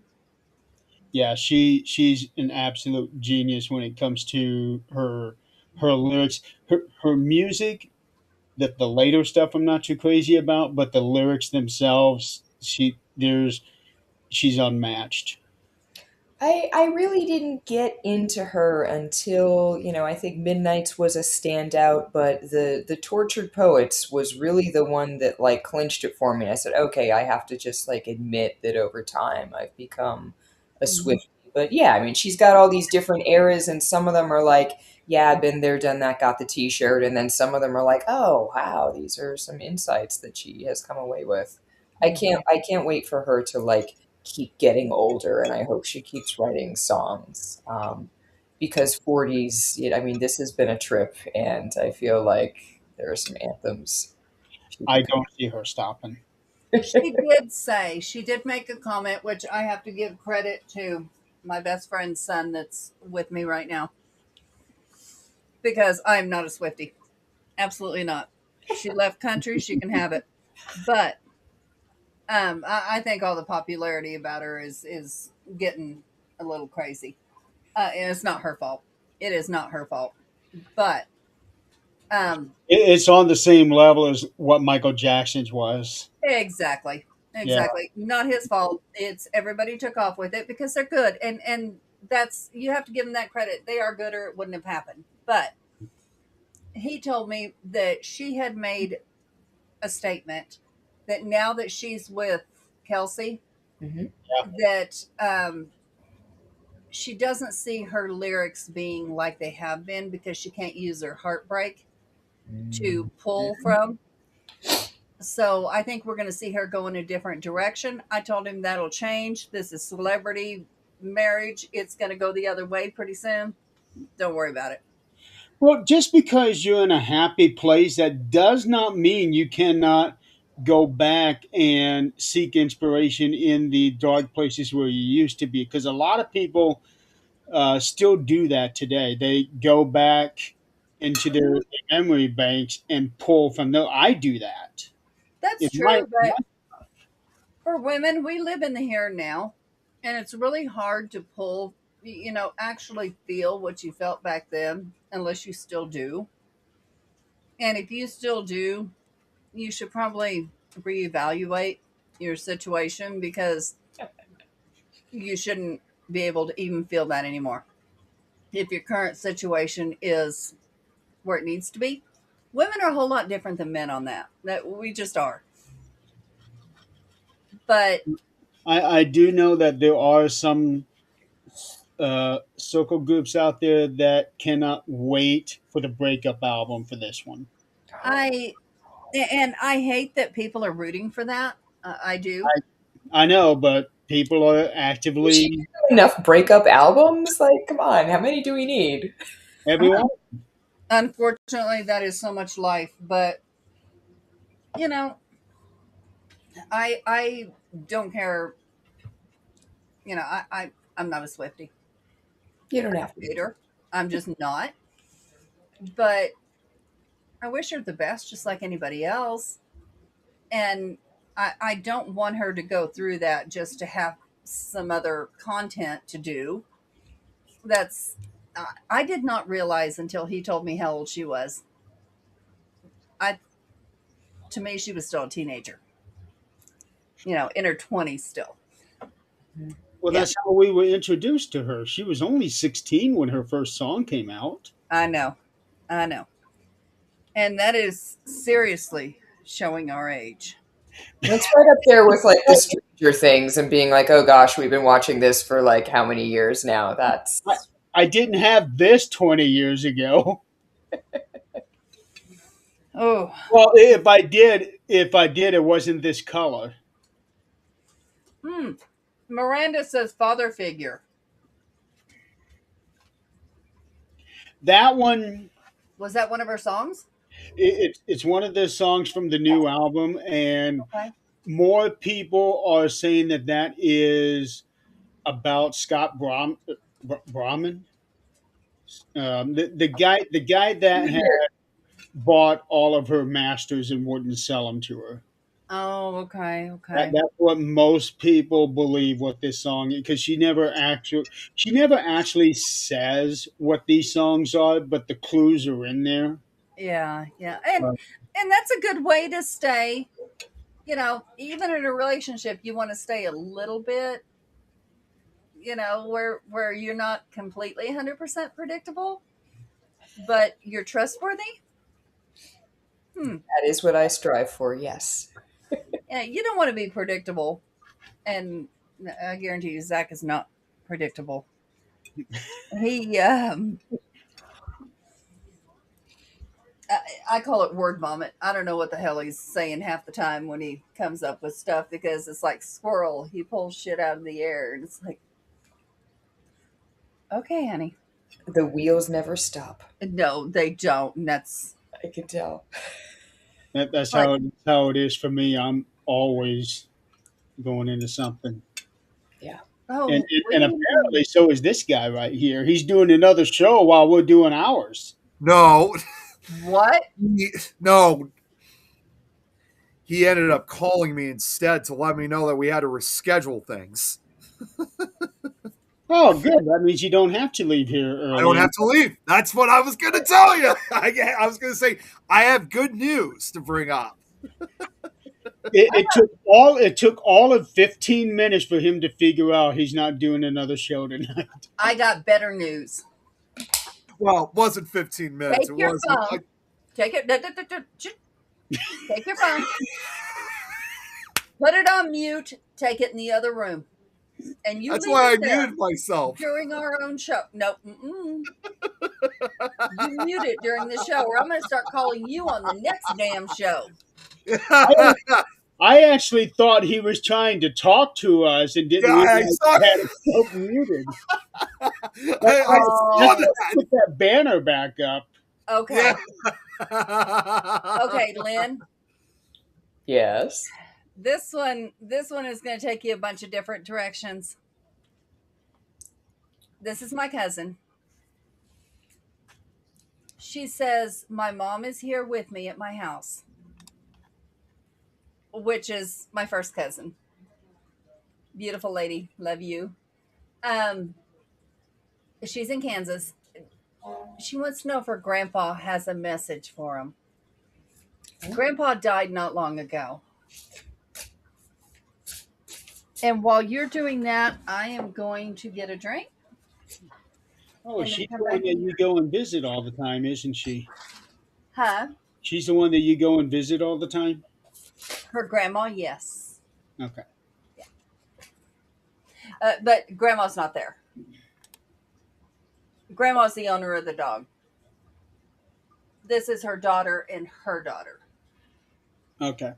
Yeah, she's an absolute genius when it comes to her lyrics, her music. The later stuff I'm not too crazy about, but the lyrics themselves, she's unmatched. I really didn't get into her until, I think Midnight's was a standout, but the Tortured Poets was really the one that like clinched it for me. I said, okay, I have to just like admit that over time I've become a Hmm. Swiftie. But yeah, I mean, she's got all these different eras, and some of them are like, yeah, I've been there, done that, got the T-shirt, and then some of them are like, oh wow, these are some insights that she has come away with. I can't wait for her to like keep getting older, and I hope she keeps writing songs. Because 40s, I mean, this has been a trip, and I feel like there are some anthems I don't see her stopping. She did make a comment, which I have to give credit to my best friend's son that's with me right now, because I'm not a Swiftie. Absolutely not. She left country, she can have it. But I think all the popularity about her is getting a little crazy. And it's not her fault. It is not her fault. But um, It's on the same level as what Michael Jackson's was. exactly, Yeah. exactly. Not his fault. It's everybody took off with it because they're good, and that's, you have to give them that credit. They are good, or it wouldn't have happened. But he told me that she had made a statement that now that she's with Kelsey, Hmm. that she doesn't see her lyrics being like they have been because she can't use her heartbreak to pull from. So I think we're going to see her go in a different direction. I told him that'll change. This is celebrity marriage. It's going to go the other way pretty soon. Don't worry about it. Well, just because you're in a happy place, that does not mean you cannot go back and seek inspiration in the dark places where you used to be. Because a lot of people still do that today. They go back into their memory banks and pull from them. I do that. That's It might, true, but for women, we live in the here and now, and it's really hard to pull, actually feel what you felt back then, unless you still do. And if you still do, you should probably reevaluate your situation, because you shouldn't be able to even feel that anymore. If your current situation is where it needs to be, women are a whole lot different than men on that. That we just are. But I do know that there are some circle groups out there that cannot wait for the breakup album for this one. I I hate that people are rooting for that. I do. I know, but people are She actively enough breakup albums? Like, come on, how many do we need? everyone. Unfortunately, that is so much life. But you know, I don't care. I'm not a Swiftie You don't have to be. hater. I'm just not. But I wish her the best, just like anybody else. And I don't want her to go through that just to have some other content to do. That's I did not realize until he told me how old she was. I To me, she was still a teenager. In her 20s still. Well, Yeah. that's how we were introduced to her. She was only 16 when her first song came out. I know, I know, and that is seriously showing our age. That's right up there with like the Stranger Things and being like, oh gosh, we've been watching this for like how many years now? I, That's I didn't have this 20 years ago. Oh, Well, if I did, it wasn't this color. hmm. Miranda says father figure. That one, Was that one of her songs? it's one of the songs from the new album, and Okay. more people are saying that that is about Brahman, the guy that had weird. bought all of her masters and wouldn't sell them to her. Oh, okay, okay. That's what most people believe what this song is, because she never actually says what these songs are, but the clues are in there. Yeah, yeah. Uh, And that's a good way to stay, even in a relationship, you want to stay a little bit, where you're not completely 100% predictable, but you're trustworthy. Hmm. That is what I strive for, yes. Yeah, you don't want to be predictable, and I guarantee you, Zach is not predictable. He, I call it word vomit. I don't know what the hell he's saying half the time when he comes up with stuff, because it's like squirrel. He pulls shit out of the air, and it's like, okay, honey. The wheels never stop. No, they don't. And that's I can tell. But that's how it is for me. I'm always going into something. Yeah. oh, And we apparently so is this guy right here. He's doing another show while we're doing ours. No, what? no, he ended up calling me instead to let me know that we had to reschedule things. Oh, good. That means you don't have to leave here I don't early. have to leave. That's what I was going to tell you. I was going to say I have good news to bring up. It took all of 15 minutes for him to figure out he's not doing another show tonight. I got better news. Well, it wasn't 15 minutes. Take It your was. phone. Take it. Take your phone. Put it on mute. Take it in the other room, and you That's leave why I it there muted myself. during our own show. No, you mute it during the show, or I'm going to start calling you on the next damn show. I, I actually thought he was trying to talk to us and didn't Yeah, realize I saw. he had himself muted. I saw Oh, that. Put that banner back up. okay. Yeah. Okay, Lynn. Yes. This one is going to take you a bunch of different directions. This is my cousin. She says my mom is here with me at my house, which is my first cousin. Beautiful lady, love you. Um, she's in Kansas. She wants to know if her grandpa has a message for him. Grandpa died not long ago. And while you're doing that, I am going to get a drink Oh, and then she's come the one back that in you here. go and visit all the time, isn't she? Huh? She's the one that you go and visit all the time? Her grandma, yes. Okay. But grandma's not there. Grandma's the owner of the dog. This is her daughter and her daughter. Okay.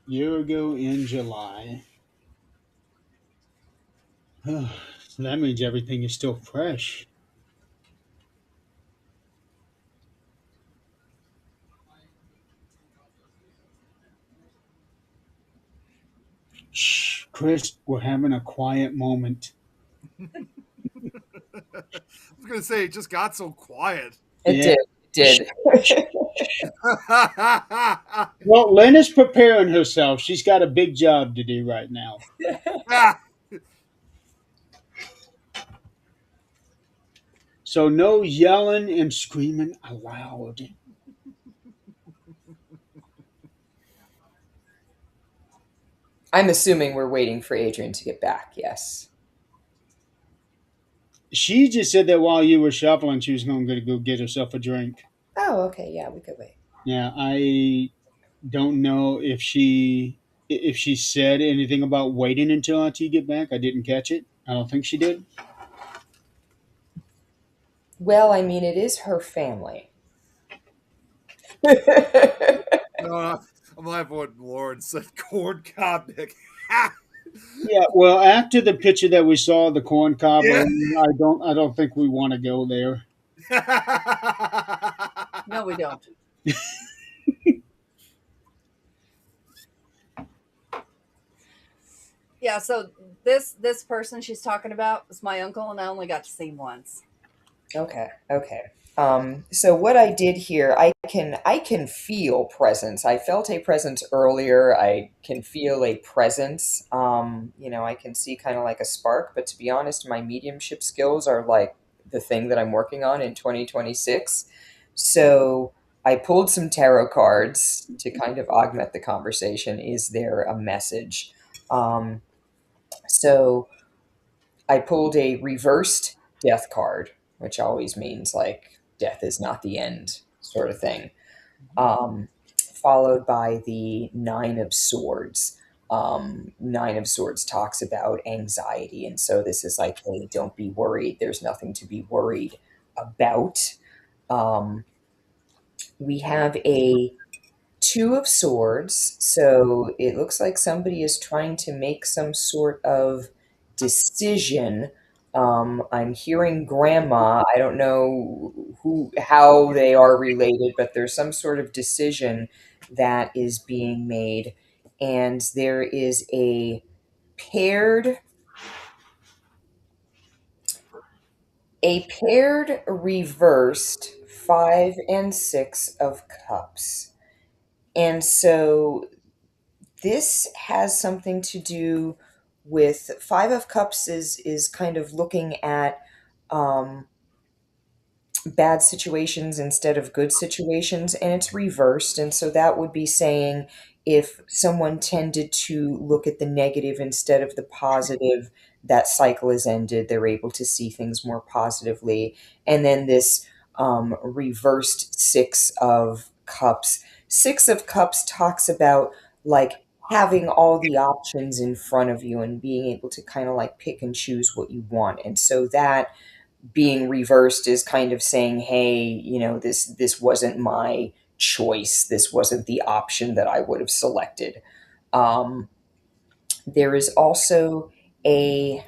Year ago in July. So that means everything is still fresh. Shh, Chris, we're having a quiet moment. I was going to say it just got so quiet. It Yeah. did. It did. Well, Lynn is preparing herself. She's got a big job to do right now. So no yelling and screaming aloud. I'm assuming we're waiting for Adrienne to get back. Yes. She just said that while you were shuffling, she was going to go get herself a drink. Oh, okay. Yeah, we could wait. Yeah, I don't know if she said anything about waiting until after you get back. I didn't catch it. I don't think she did. Well, I mean, it is her family. No, I'm laughing when Lauren said corn cob, Nick. Yeah, well, after the picture that we saw, the corn cob, Yeah. I don't think we want to go there. No, we don't. Yeah, so this person she's talking about is my uncle, and I only got to see him once. Okay. Okay. So what I did here, I can feel presence. I felt a presence earlier. I can feel a presence. I can see kind of like a spark, but to be honest, my mediumship skills are like the thing that I'm working on in 2026. So I pulled some tarot cards to kind of augment the conversation. Is there a message? Um, so I pulled a reversed death card, which always means like death is not the end, sort of thing. Um, followed by the Nine of Swords. Nine of Swords talks about anxiety, and so this is like, hey, don't be worried. There's nothing to be worried about. Um, we have a Two of Swords, so it looks like somebody is trying to make some sort of decision. I'm hearing grandma. I don't know how they are related, but there's some sort of decision that is being made, and there is paired a paired reversed Five and Six of Cups. And so this has something to do with Five of Cups is kind of looking at um, bad situations instead of good situations, and it's reversed. And so that would be saying if someone tended to look at the negative instead of the positive, that cycle is ended. They're able to see things more positively. And then this reversed Six of Cups. Six of Cups talks about like having all the options in front of you and being able to kind of like pick and choose what you want. And so that being reversed is kind of saying, hey, this wasn't my choice. This wasn't the option that I would have selected. Um, there is also a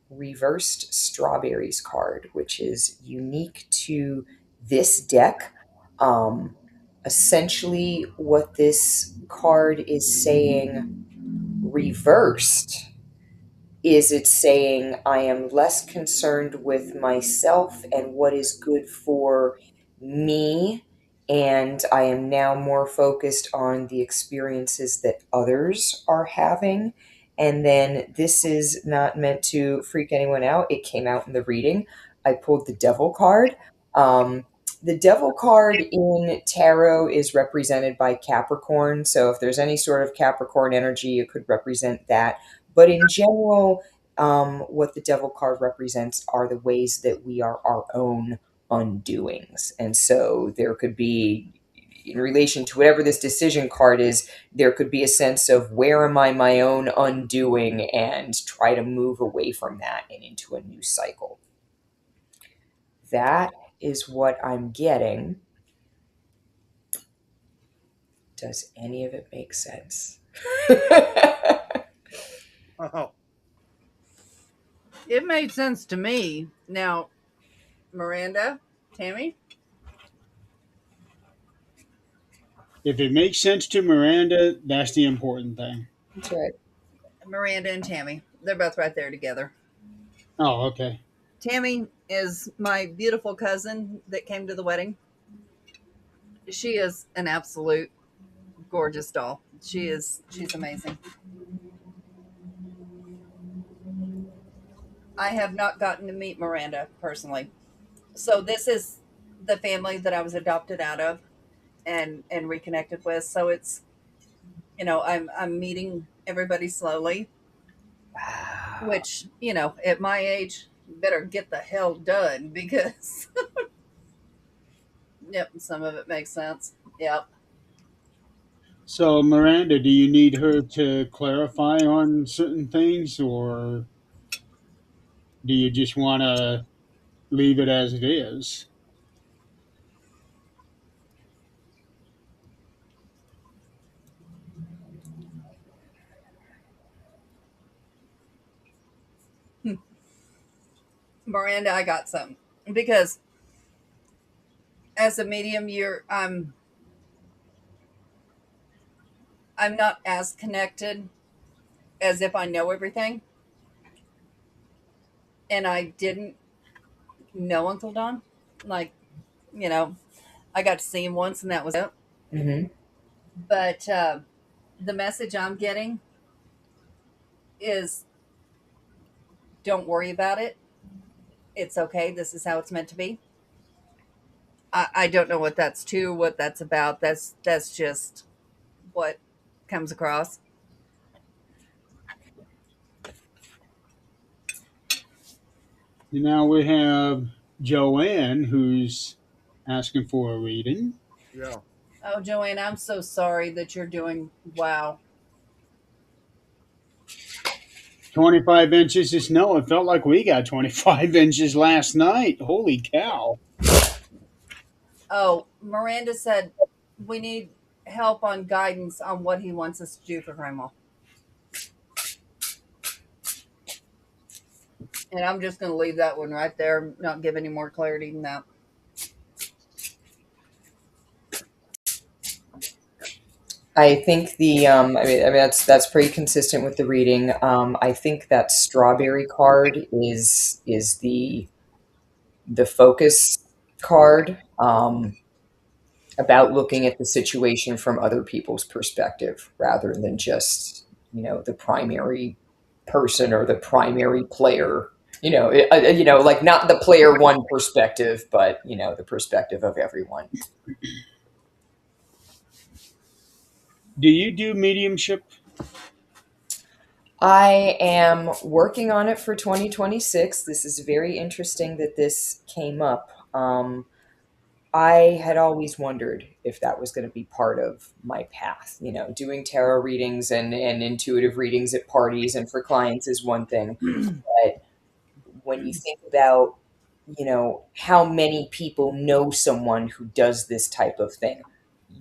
reversed strawberries card, which is unique to this deck. Um, Essentially, what this card is saying reversed is it saying I am less concerned with myself and what is good for me, and I am now more focused on the experiences that others are having. And then this is not meant to freak anyone out. It came out in the reading. I pulled the Devil card. Um, the Devil card in tarot is represented by Capricorn. So if there's any sort of Capricorn energy, it could represent that, but in general, what the devil card represents are the ways that we are our own undoings. And so there could be, in relation to whatever this decision card is, there could be a sense of where am I my own undoing and try to move away from that and into a new cycle. That is what I'm getting. Does any of it make sense? Oh, It made sense to me. Now, Miranda, Tammy, If it makes sense to Miranda, that's the important thing. That's right. Miranda and Tammy, they're both right there together. Oh, okay. Tammy is my beautiful cousin that came to the wedding. She is an absolute gorgeous doll. She's amazing. I have not gotten to meet Miranda personally. So this is the family that I was adopted out of and reconnected with. So it's, I'm meeting everybody slowly, Wow. which, at my age, better get the hell done because yep, some of it makes sense. Yep. So, Miranda, do you need her to clarify on certain things, or do you just want to leave it as it is? Miranda, I got some because as a medium, I'm not as connected as if I know everything, and I didn't know Uncle Don. Like, you know, I got to see him once, and that was it. Hmm. But the message I'm getting is don't worry about it. It's okay. This is how it's meant to be. I don't know what that's to, what that's about. That's just what comes across. Now we have Joanne, who's asking for a reading. yeah. Oh, Joanne, I'm so sorry that you're doing wow. 25 inches of snow. It felt like we got 25 inches last night. Holy cow. Oh, Miranda said we need help on guidance on what he wants us to do for Grandma. And I'm just going to leave that one right there, not give any more clarity than that. I think I mean that's pretty consistent with the reading. I think that strawberry card is the focus card, about looking at the situation from other people's perspective rather than just, the primary person or the primary player. Like not the player one perspective, but the perspective of everyone. Do you do mediumship? I am working on it for 2026. This is very interesting that this came up. I had always wondered if that was going to be part of my path. Doing tarot readings and intuitive readings at parties and for clients is one thing. But when you think about, how many people know someone who does this type of thing,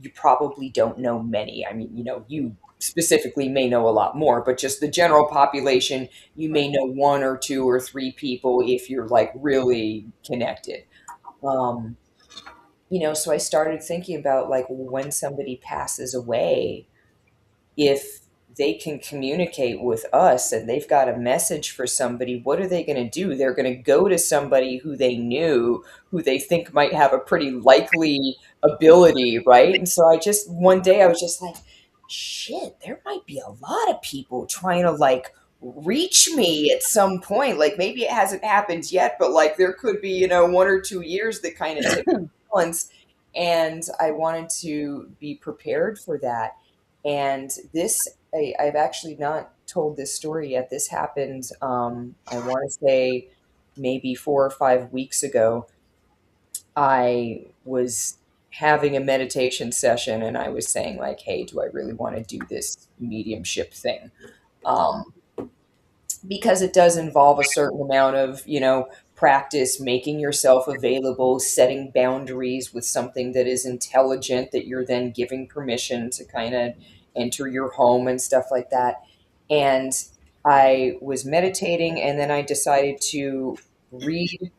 you probably don't know many. I mean, you specifically may know a lot more, but just the general population, you may know one or two or three people if you're like really connected. Um, so I started thinking about like when somebody passes away, if they can communicate with us and they've got a message for somebody, what are they going to do? They're going to go to somebody who they knew, who they think might have a pretty likely ability, right? And so one day I was just like, shit, there might be a lot of people trying to like reach me at some point. Like maybe it hasn't happened yet, but like there could be, 1 or 2 years that kind of tip the balance. And I wanted to be prepared for that. And I've actually not told this story yet. This happened, I want to say maybe 4 or 5 weeks ago. I was having a meditation session and I was saying, like, hey, do I really want to do this mediumship thing? Um, because it does involve a certain amount of, practice, making yourself available, setting boundaries with something that is intelligent that you're then giving permission to kind of enter your home and stuff like that. And I was meditating and then I decided to read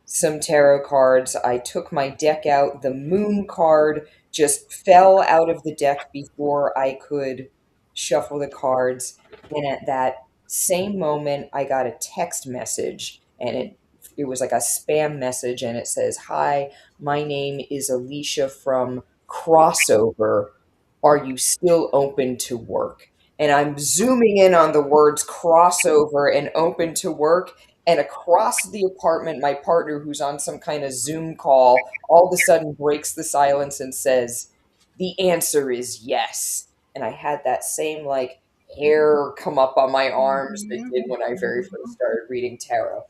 some tarot cards. I took my deck out. The moon card just fell out of the deck before I could shuffle the cards. And at that same moment, I got a text message, and it was like a spam message, and it says, "Hi, my name is Alicia from Crossover. Are you still open to work?" And I'm zooming in on the words crossover and open to work, and across the apartment, my partner, who's on some kind of Zoom call, all of a sudden breaks the silence and says, "The answer is yes." And I had that same like hair come up on my arms that did when I very first started reading tarot.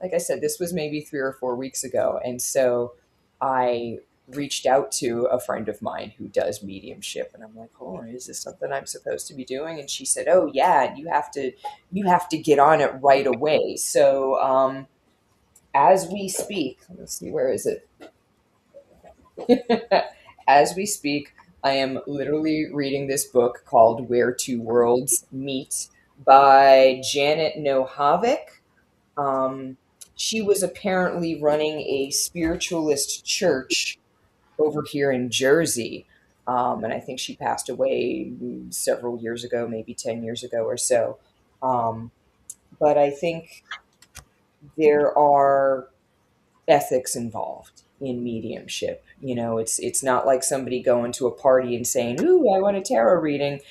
Like I said, this was maybe 3 or 4 weeks ago. And so I reached out to a friend of mine who does mediumship, and I'm like, oh, is this something I'm supposed to be doing? And she said, oh yeah, you have to get on it right away. So as we speak, let's see, where is it? As we speak, I am literally reading this book called Where Two Worlds Meet by Janet Nohavik. Um, she was apparently running a spiritualist church over here in Jersey. And I think she passed away several years ago, maybe 10 years ago or so. Um, but I think there are ethics involved in mediumship. It's not like somebody going to a party and saying, "Ooh, I want a tarot reading."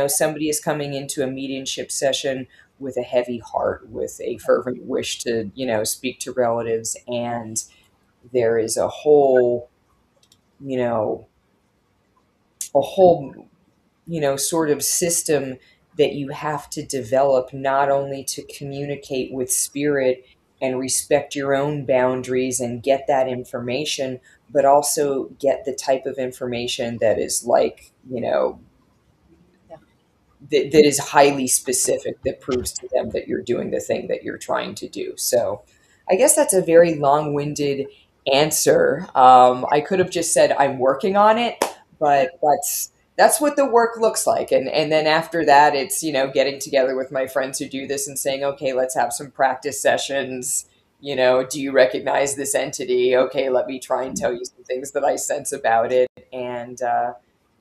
Somebody is coming into a mediumship session with a heavy heart, with a fervent wish to, speak to relatives, and there is you know, a whole, sort of system that you have to develop not only to communicate with spirit and respect your own boundaries and get that information, but also get the type of information that is like, Yeah. that is highly specific, that proves to them that you're doing the thing that you're trying to do. So I guess that's a very long-winded answer. I could have just said I'm working on it, but that's what the work looks like. And then after that, it's, getting together with my friends who do this and saying, okay, let's have some practice sessions. Do you recognize this entity? Okay, let me try and tell you some things that I sense about it. And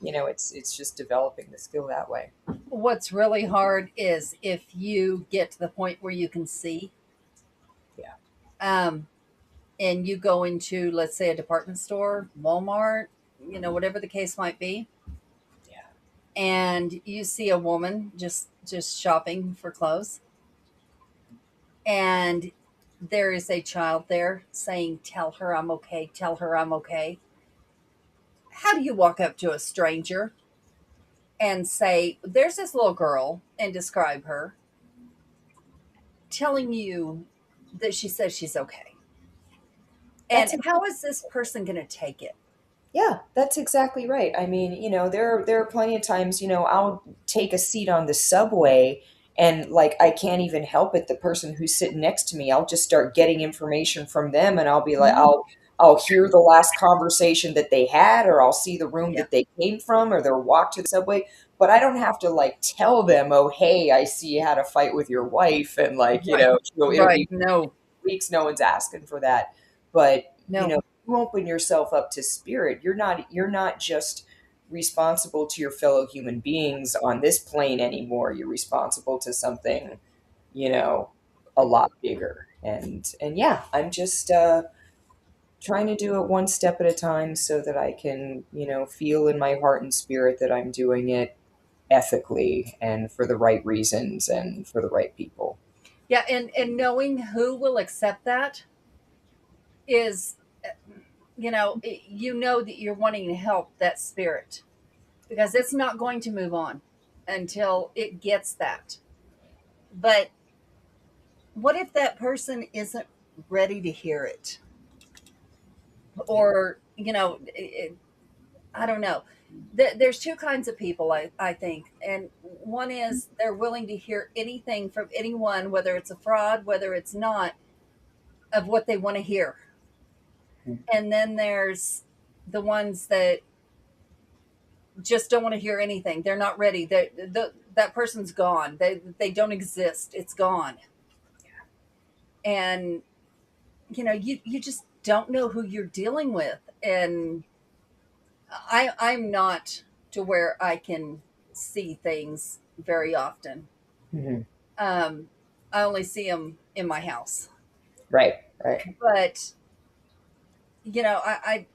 it's just developing the skill that way. What's really hard is if you get to the point where you can see, Yeah. um, and you go into, let's say, a department store, Walmart, whatever the case might be, Yeah. and you see a woman just shopping for clothes, and there is a child there saying, "Tell her I'm okay. Tell her I'm okay." How do you walk up to a stranger and say, "There's this little girl," and describe her, telling you that she says she's okay? And That's how is this person going to take it? Yeah, that's exactly right. I mean, there are plenty of times, I'll take a seat on the subway and like I can't even help it. The person who's sitting next to me, I'll just start getting information from them and I'll be like, Mhm. I'll hear the last conversation that they had, or I'll see the room Yeah. that they came from, or their walk to the subway. But I don't have to like tell them, oh, hey, I see you had a fight with your wife, and like, Right. it'll Right. be No. weeks. No one's asking for that. But No. you open yourself up to spirit. You're not just responsible to your fellow human beings on this plane anymore. You're responsible to something, a lot bigger. And yeah, I'm just trying to do it one step at a time so that I can, feel in my heart and spirit that I'm doing it ethically and for the right reasons and for the right people. Yeah, and knowing who will accept that is, you know that you're wanting to help that spirit, because it's not going to move on until it gets that. But what if that person isn't ready to hear it? Or, I don't know. There's two kinds of people, I think. And one is they're willing to hear anything from anyone, whether it's a fraud, whether it's not, of what they want to hear. And then there's the ones that just don't want to hear anything. They're not ready. That person's gone. They don't exist. It's gone. And you just don't know who you're dealing with. And I'm not to where I can see things very often. Mhm. Um, I only see them in my house. Right, right. But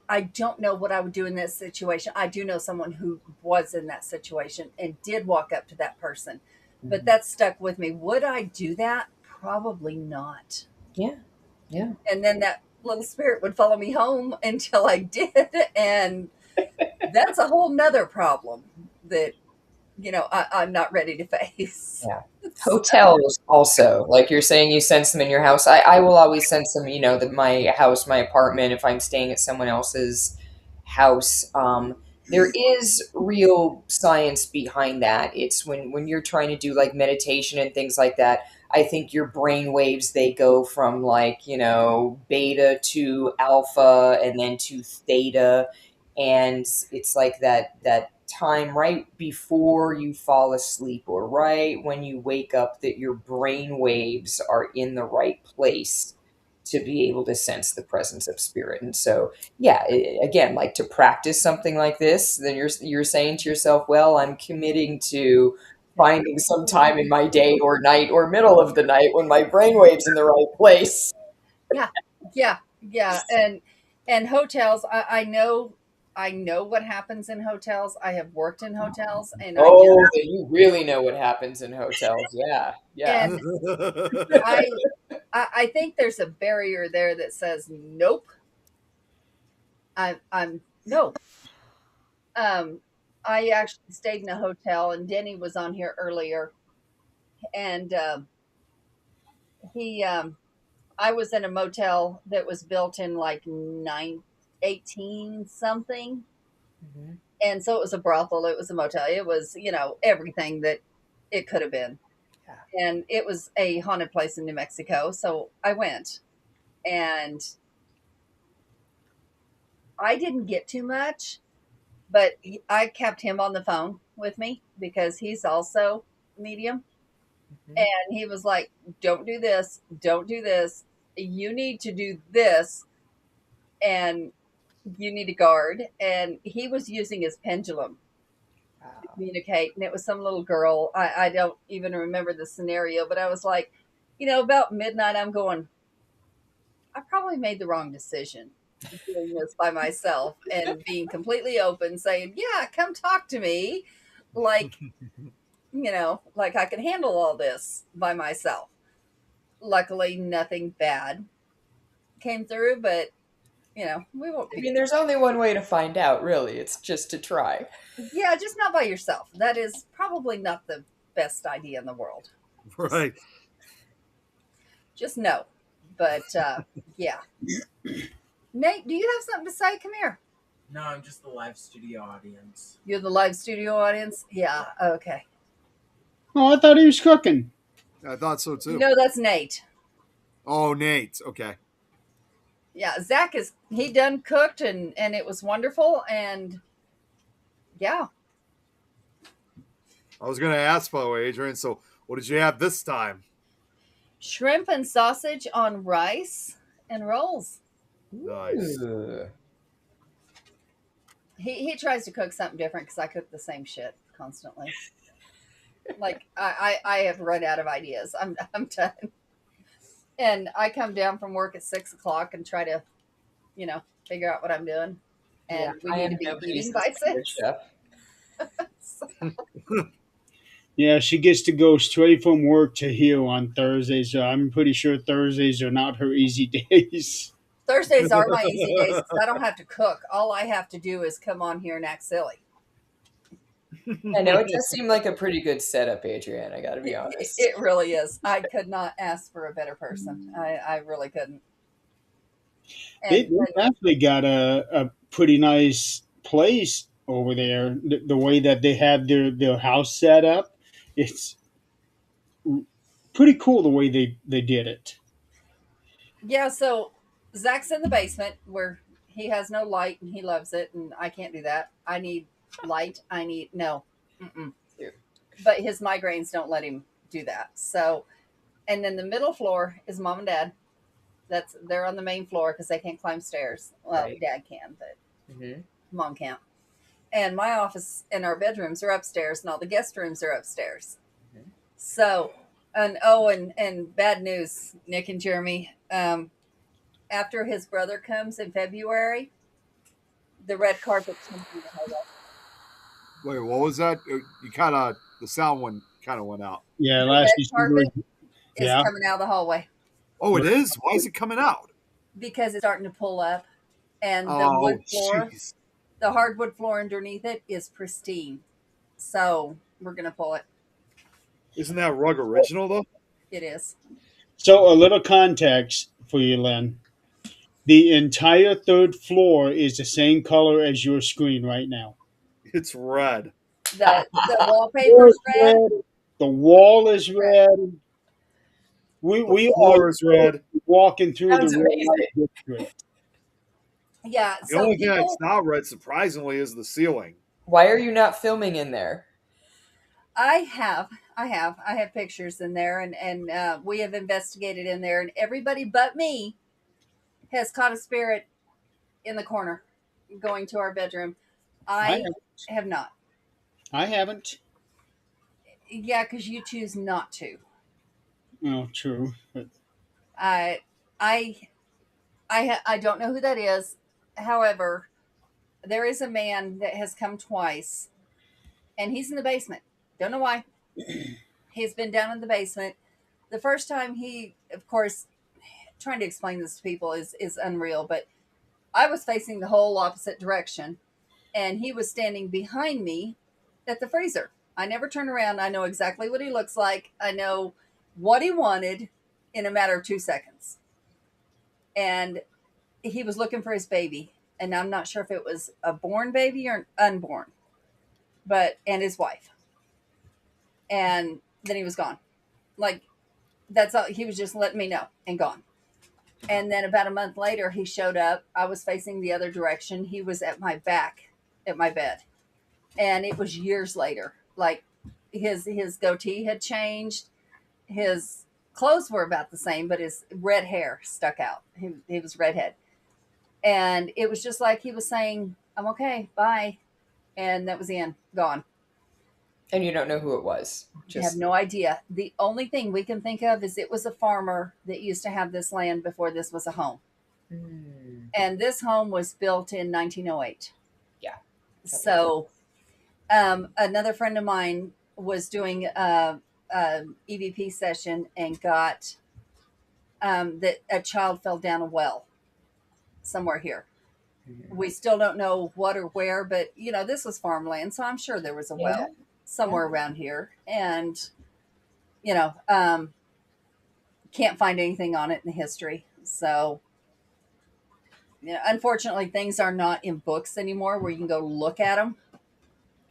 I don't know what I would do in this situation. I do know someone who was in that situation and did walk up to that person, but Mhm. that stuck with me. Would I do that? Probably not. Yeah, yeah. And then that little spirit would follow me home until I did, and that's a whole nother problem that I'm not ready to face. Yeah. So, Hotels also, like you're saying, you sense them in your house. I will always sense them, my house, my apartment, if I'm staying at someone else's house. There is real science behind that. It's when you're trying to do like meditation and things like that. I think your brain waves, they go from like, beta to alpha and then to theta. And it's like that time right before you fall asleep or right when you wake up, that your brain waves are in the right place to be able to sense the presence of spirit. And so yeah, again, like to practice something like this, then you're saying to yourself, well, I'm committing to yeah. finding some time in my day or night or middle of the night when my brain waves in the right place. Yeah, yeah, yeah. And hotels, I know what happens in hotels. I have worked in hotels, and I Oh, know. then you really know what happens in hotels. Yeah, yeah. And I I think there's a barrier there that says nope. I'm no. Um, I actually stayed in a hotel, and Denny was on here earlier, and he I was in a motel that was built in like 18 something. Mhm. And so it was a brothel, it was a motel, it was, everything that it could have been. Yeah. And it was a haunted place in New Mexico. So I went, and I didn't get too much, but I kept him on the phone with me because he's also medium. Mhm. And he was like, don't do this, don't do this. You need to do this, and you need a guard. And he was using his pendulum to Wow. communicate. And it was some little girl. I don't even remember the scenario, but I was like, about midnight, I'm going, I probably made the wrong decision doing this by myself and being completely open, saying, yeah, come talk to me. Like, like I can handle all this by myself. Luckily, nothing bad came through, but we won't I be. mean, there's only one way to find out, really. It's just to try. Yeah, just not by yourself. That is probably not the best idea in the world. Just, Right. just no. But yeah, Nate, do you have something to say? Come here. No, I'm just the live studio audience. You're the live studio audience. Yeah. Okay. Oh, I thought he was cooking. I thought so too. No, that's Nate. Oh, Nate. Okay. Yeah, Zach he done cooked, and it was wonderful, and yeah. I was going to ask, by the way, Adrienne, so what did you have this time? Shrimp and sausage on rice and rolls. Nice. Ooh. He tries to cook something different because I cook the same shit constantly. Like I have run out of ideas. I'm done. And I come down from work at 6 o'clock and try to, figure out what I'm doing. Yeah, And we I need am to be nobody's eating by secret 6. chef. So, Yeah, she gets to go straight from work to here on Thursdays. So I'm pretty sure Thursdays are not her easy days. Thursdays are my easy days because I don't have to cook. All I have to do is come on here and act silly. I know it does seem like a pretty good setup, Adrienne. I got to be honest. It really is. I could not ask for a better person. I really couldn't. And They've actually got a pretty nice place over there. The way that they have their house set up, it's pretty cool the way they did it. yeah, so Zach's in the basement where he has no light and he loves it, and I can't do that. I need light. I need no. Mm-mm. But his migraines don't let him do that. So, and then the middle floor is mom and dad. They're on the main floor because they can't climb stairs. Well, Right. dad can, but Mhm. mom can't. And my office and our bedrooms are upstairs, and all the guest rooms are upstairs. Mhm. So, and bad news, Nick and Jeremy. After his brother comes in February, the red carpet comes through the hallway. Wait, what was that? You kind of, the sound kind of went out. Yeah, The last red carpet is yeah. coming out of the hallway Oh, it is? Why is it coming out? because it's starting to pull up, and the Oh, wood floor, jeez. the hardwood floor underneath it is pristine. So we're gonna pull it. Isn't that rug original, though? It is. So a little context for you, Len. The entire third floor is the same color as your screen right now. It's red. The Floor wallpaper's is red. red. The wall is Red. red. The We floor are is red. walking through the Sounds red light amazing. district. Yeah. The So only thing that's people, not red, surprisingly, is the ceiling. Why are you not filming in there? I have, I have pictures in there, and we have investigated in there, and everybody but me has caught a spirit in the corner going to our bedroom. I I haven't. have not. I haven't. Yeah, because you choose not to. Oh, true. But I, I, I don't know who that is. However, there is a man that has come twice, and he's in the basement. Don't know why. He's been down in the basement. The first time he, of course, trying to explain this to people is unreal, but I was facing the whole opposite direction, and he was standing behind me at the freezer. I never turn around. I know exactly what he looks like. I know what he wanted in a matter of 2 seconds. and he was looking for his baby, and I'm not sure if it was a born baby or an unborn, and his wife. And then he was gone. Like, that's all. He was just letting me know and gone. And then about a month later, he showed up. I was facing the other direction. He was at my back at my bed. And it was years later. Like, his goatee had changed. His clothes were about the same, but his red hair stuck out. He was redhead. And it was just like he was saying, I'm okay, bye. And that was the end, gone. And you don't know who it was. I have no idea. The only thing we can think of is it was a farmer that used to have this land before this was a home. And this home was built in 1908. Yeah. So another friend of mine was doing a EVP session and got that a child fell down a well somewhere here. We still don't know what or where, but this was farmland, so I'm sure there was a well somewhere around here. And can't find anything on it in the history. So unfortunately, things are not in books anymore where you can go look at them.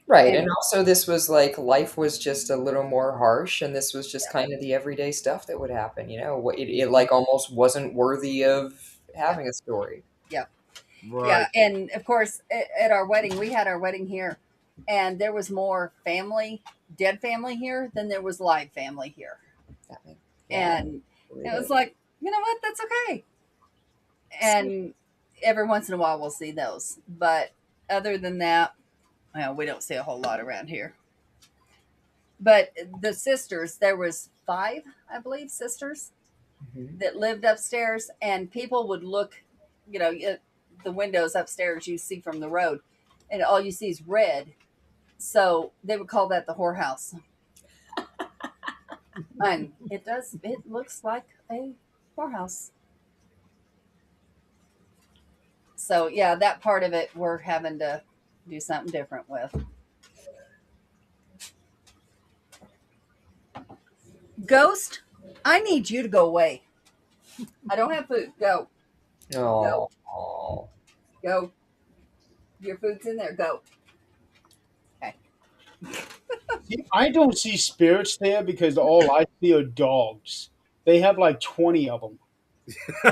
Right. And also, this was like life was just a little more harsh, and this was just kind of the everyday stuff that would happen. It like almost wasn't worthy of having a story. Yeah. Right. Yeah. And of course, at our wedding, we had our wedding here, and there was more dead family here than there was live family here. And it was like, you know what? That's okay. And every once in a while, we'll see those. But other than that, we don't see a whole lot around here. But the sisters, there was 5, I believe, sisters that lived upstairs, and people would look, the windows upstairs you see from the road, and all you see is red. So they would call that the whorehouse. And it looks like a whorehouse. So yeah, that part of it we're having to do something different with. Ghost, I need you to go away. I don't have food. Go. Oh. Go. Your food's in there. Go. Okay. I don't see spirits there because all I see are dogs. They have like 20 of them.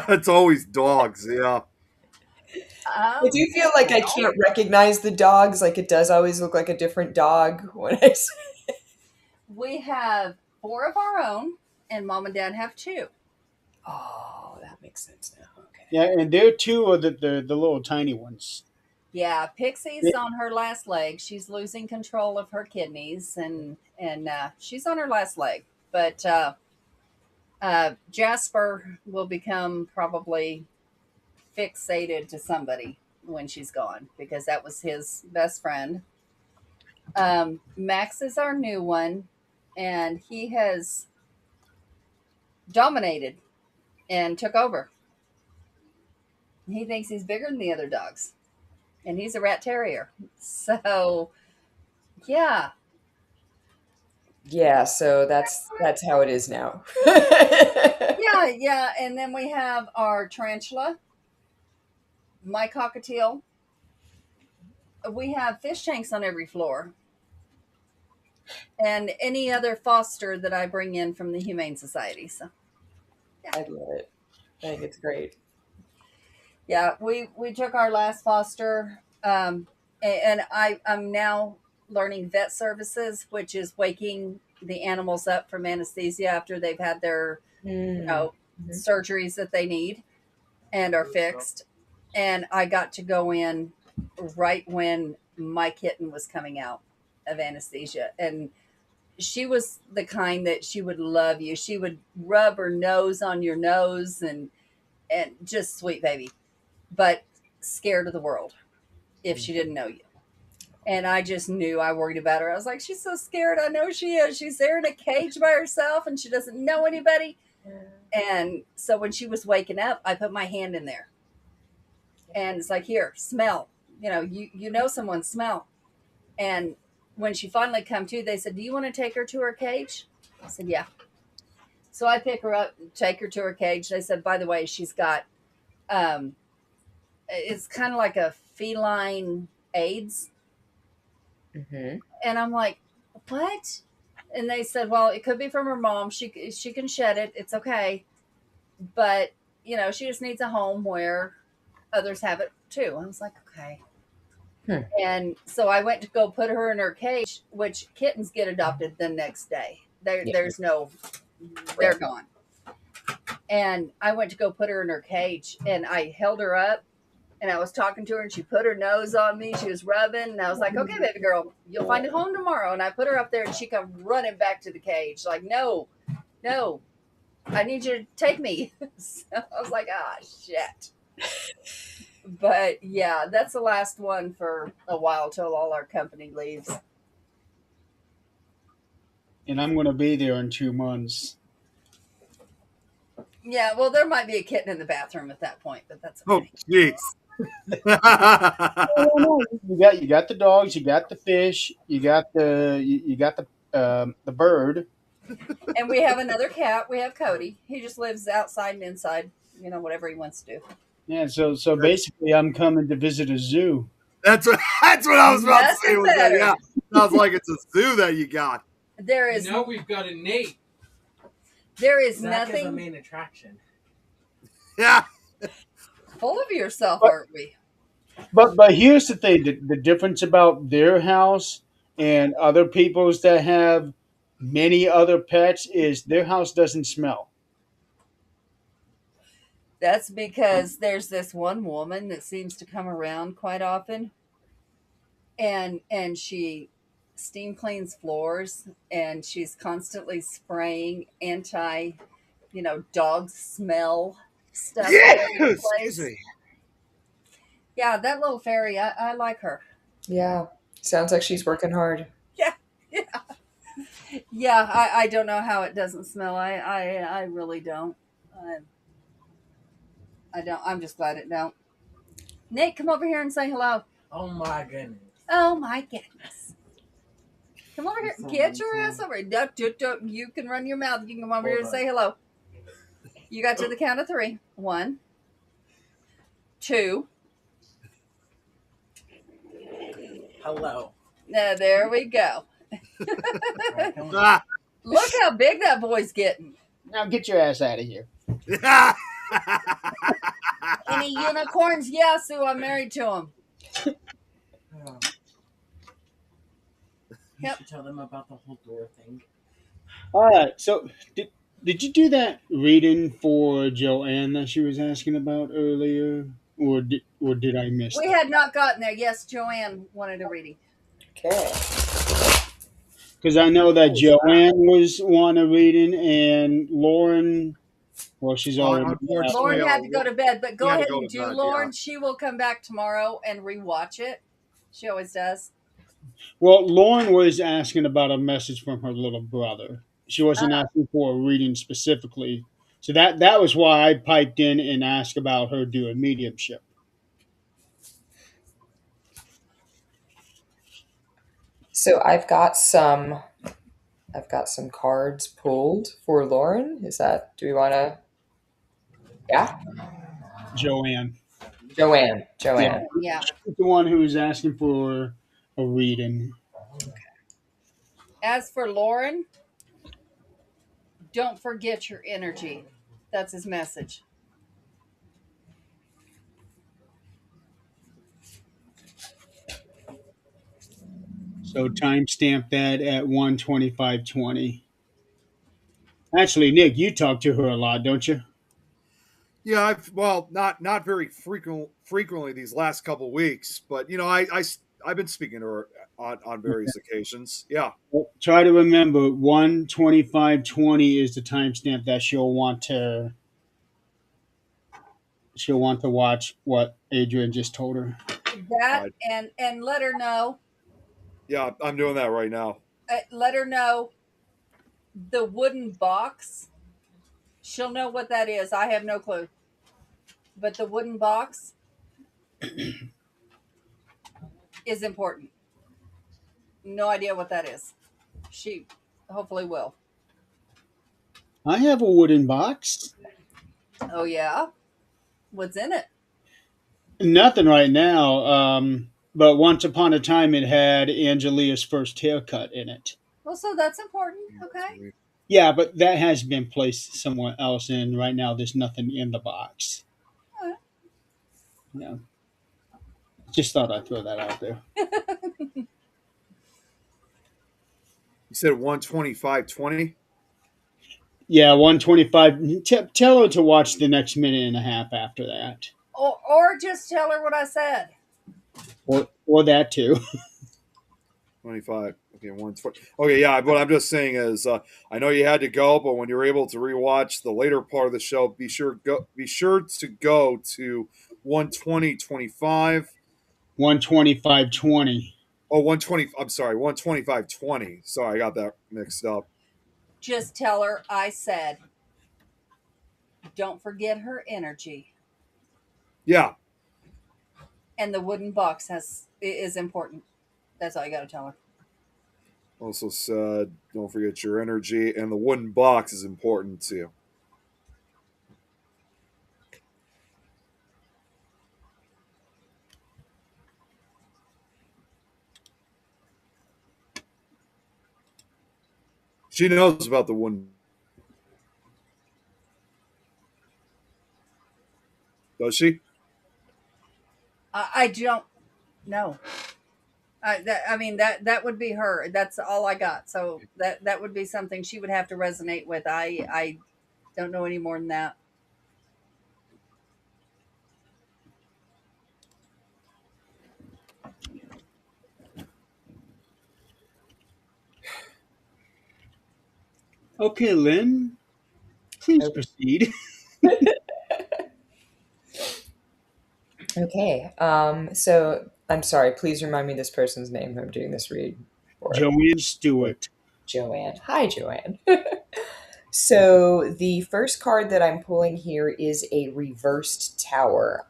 It's always dogs. Yeah. I do feel like I can't recognize the dogs. Like it does always look like a different dog when I see it. We have 4 of our own, and Mom and Dad have 2. Oh, that makes sense now. Okay. Yeah, and they're 2 of the little tiny ones. Yeah, Pixie's on her last leg. She's losing control of her kidneys, and she's on her last leg. But Jasper will become probably fixated to somebody when she's gone because that was his best friend. Max is our new one, and he has dominated and took over. He thinks he's bigger than the other dogs, and he's a rat terrier. So, yeah. Yeah, so that's how it is now. Yeah, and then we have our tarantula, my cockatiel. We have fish tanks on every floor. And any other foster that I bring in from the Humane Society. So, yeah. I love it. I think it's great. Yeah, we took our last foster, and I'm now learning vet services, which is waking the animals up from anesthesia after they've had their surgeries that they need and are fixed. And I got to go in right when my kitten was coming out of anesthesia, and she was the kind that she would love you. She would rub her nose on your nose and just sweet baby, but scared of the world if she didn't know you. And I just knew I worried about her. I was like, she's so scared. I know she is. She's there in a cage by herself and she doesn't know anybody. And so when she was waking up, I put my hand in there and it's like, here, smell, you know, someone smell. And when she finally come to, they said, do you want to take her to her cage? I said, yeah. So I pick her up, take her to her cage. They said, by the way, she's got Um, it's kind of like a feline AIDS. Hmm. And I'm like, what? And they said, well, it could be from her mom. She can shed it. It's okay. But, she just needs a home where others have it too. And I was like, okay. Hmm. And so I went to go put her in her cage, which kittens get adopted the next day. Yeah. There's no, they're gone. And I went to go put her in her cage, and I held her up, and I was talking to her, and she put her nose on me. She was rubbing, and I was like, okay, baby girl, you'll find a home tomorrow. And I put her up there, and she come running back to the cage like, no, I need you to take me. So I was like, shit. But yeah, that's the last one for a while till all our company leaves. And I'm going to be there in 2 months. Yeah, well, there might be a kitten in the bathroom at that point, but that's Oh, okay. jeez. You got the dogs, you got the fish, you got the bird. And we have another cat. We have Cody. He just lives outside and inside, whatever he wants to do. Yeah, so basically, I'm coming to visit a zoo. That's what I was about to say. Nothing Was that, better. yeah, sounds like it's a zoo that you got. There is Now we've got a Nate. there is Zach is the nothing main attraction. Yeah, full of yourself, But- aren't we? But here's the thing: the difference about their house and other people's that have many other pets is their house doesn't smell. That's because there's this one woman that seems to come around quite often, and she steam cleans floors, and she's constantly spraying anti, dog smell stuff all over the excuse place. me. Yeah, that little fairy, I like her. Yeah. Sounds like she's working hard. Yeah, yeah. I don't know how it doesn't smell. I really don't. I don't. I'm just glad it don't. Nate, come over here and say hello. Oh my goodness. Oh my goodness. Come over here. Get your ass over here. You can run your mouth. You can come over here and say hello. You got to the count of 3. 1, 2. Hello. There we go. Alright, come on. Ah, Look how big that boy's getting. Now get your ass out of here. yeah. Any unicorns? Yeah, Sue, I'm married to him. Oh. You Yep. should tell them about the whole door thing. All right. So did you do that reading for Joanne that she was asking about earlier, or did I miss We that? had not gotten there. Yes, Joanne wanted a reading. Okay. Because I know that Oh, Joanne was wanting a reading, and Lauren, well, she's already. Unfortunately, Lauren had to go to bed, but go had to ahead go and to do bed, Lauren. yeah. She will come back tomorrow and rewatch it. She always does. Well, Lauren was asking about a message from her little brother. She wasn't asking for a reading specifically, so that was why I piped in and asked about her doing mediumship. So I've got some cards pulled for Lauren. Do we want to? Yeah. Joanne, Joanne. Yeah. she's the one who was asking for a reading. As for Lauren, don't forget your energy. That's his message. So timestamp that at 1:25:20. Actually, Nick, you talk to her a lot, don't you? Yeah, well, not very frequently these last couple weeks, but I've been speaking to her on various occasions. Yeah, Well, try to remember 1:25:20 is the timestamp that she'll want to watch what Adrienne just told her. That Right. and let her know. yeah, I'm doing that right now. Let her know the wooden box. She'll know what that is. I have no clue. But the wooden box is important. No idea what that is. She hopefully will. I have a wooden box. Oh yeah. What's in it? Nothing right now. But once upon a time, it had Angelia's first haircut in it. Well, so that's important. That's Okay. weird. Yeah, but that has been placed somewhere else, and right now there's nothing in the box. All right. Yeah, just thought I'd throw that out there. You said 125.20. Yeah, 125. Tell her to watch the next minute and a half after that, Or just tell her what I said. or that too. 25. Okay, 120. Okay, yeah. What I'm just saying is, I know you had to go, but when you're able to rewatch the later part of the show, be sure to go to 120.25. 125.20. Oh, 120. I'm sorry, 125.20. Sorry, I got that mixed up. Just tell her I said. Don't forget her energy. Yeah. And the wooden box is important. That's all you got to tell her. Also said, don't forget your energy, and the wooden box is important too. She knows about the wooden. Does she? I don't know. I mean that would be her. That's all I got. So that would be something she would have to resonate with. I don't know any more than that. Okay, Lynn, please proceed. Okay. So I'm sorry. Please remind me this person's name who I'm doing this read for. Joanne Stewart. Joanne. Hi, Joanne. So the first card that I'm pulling here is a reversed tower.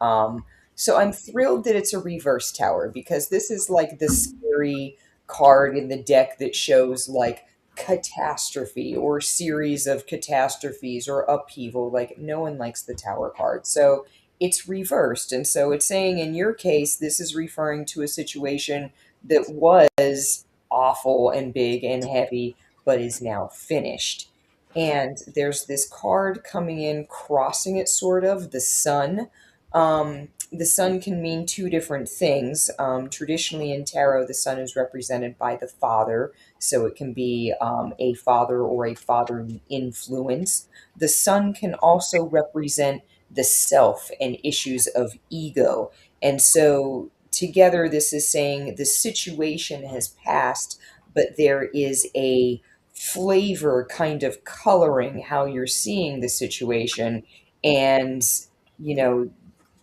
So I'm thrilled that it's a reversed tower because this is like the scary card in the deck that shows like catastrophe or series of catastrophes or upheaval. Like no one likes the tower card. So it's reversed. And so it's saying in your case, this is referring to a situation that was awful and big and heavy, but is now finished. And there's this card coming in, crossing it, sort of, the sun. The sun can mean two different things. Traditionally in tarot, the sun is represented by the father, so it can be a father or a fatherly influence. The sun can also represent the self and issues of ego. And so together, this is saying the situation has passed, but there is a flavor kind of coloring how you're seeing the situation, and you know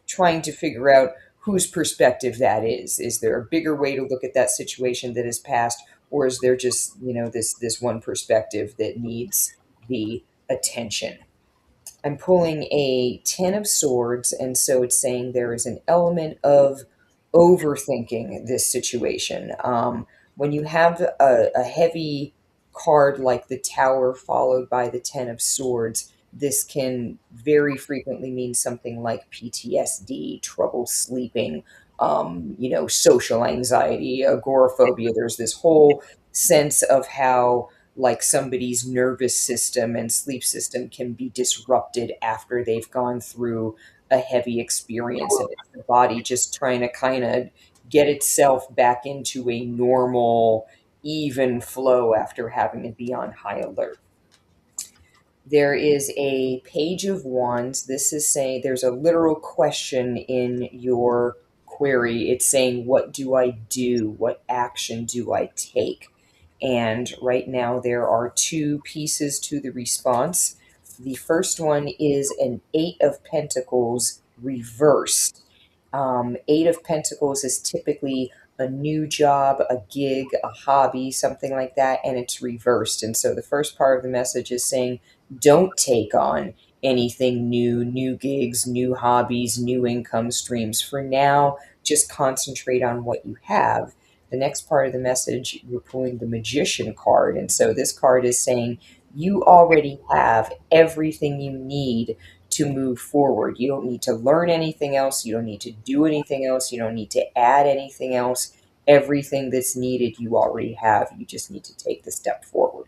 trying to figure out whose perspective that is there a bigger way to look at that situation that has passed, or is there just this one perspective that needs the attention? I'm pulling a 10 of swords, and so it's saying there is an element of overthinking this situation. When you have a heavy card like the tower followed by the 10 of swords, this can very frequently mean something like PTSD, trouble sleeping, social anxiety, agoraphobia. There's this whole sense of how like somebody's nervous system and sleep system can be disrupted after they've gone through a heavy experience, and it's the body just trying to kind of get itself back into a normal even flow after having to be on high alert. There is a page of wands. This is saying there's a literal question in your query. It's saying, what do I do? What action do I take? And right now there are two pieces to the response. The first one is an Eight of Pentacles reversed. Eight of Pentacles is typically a new job, a gig, a hobby, something like that, and it's reversed. And so the first part of the message is saying, don't take on anything new, new gigs, new hobbies, new income streams. For now, just concentrate on what you have. The next part of the message, you're pulling the Magician card. And so this card is saying you already have everything you need to to move forward. You don't need to learn anything else. You don't need to do anything else. You don't need to add anything else. Everything that's needed, you already have. You just need to take the step forward.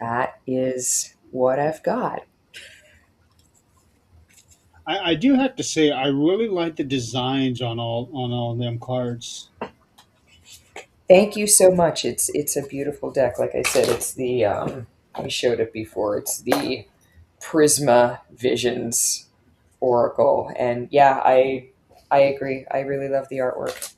That is what I've got. I do have to say I really like the designs on all them cards. Thank you so much. It's a beautiful deck. Like I said, it's the we showed it before. It's the Prisma Visions Oracle, and yeah, I agree. I really love the artwork.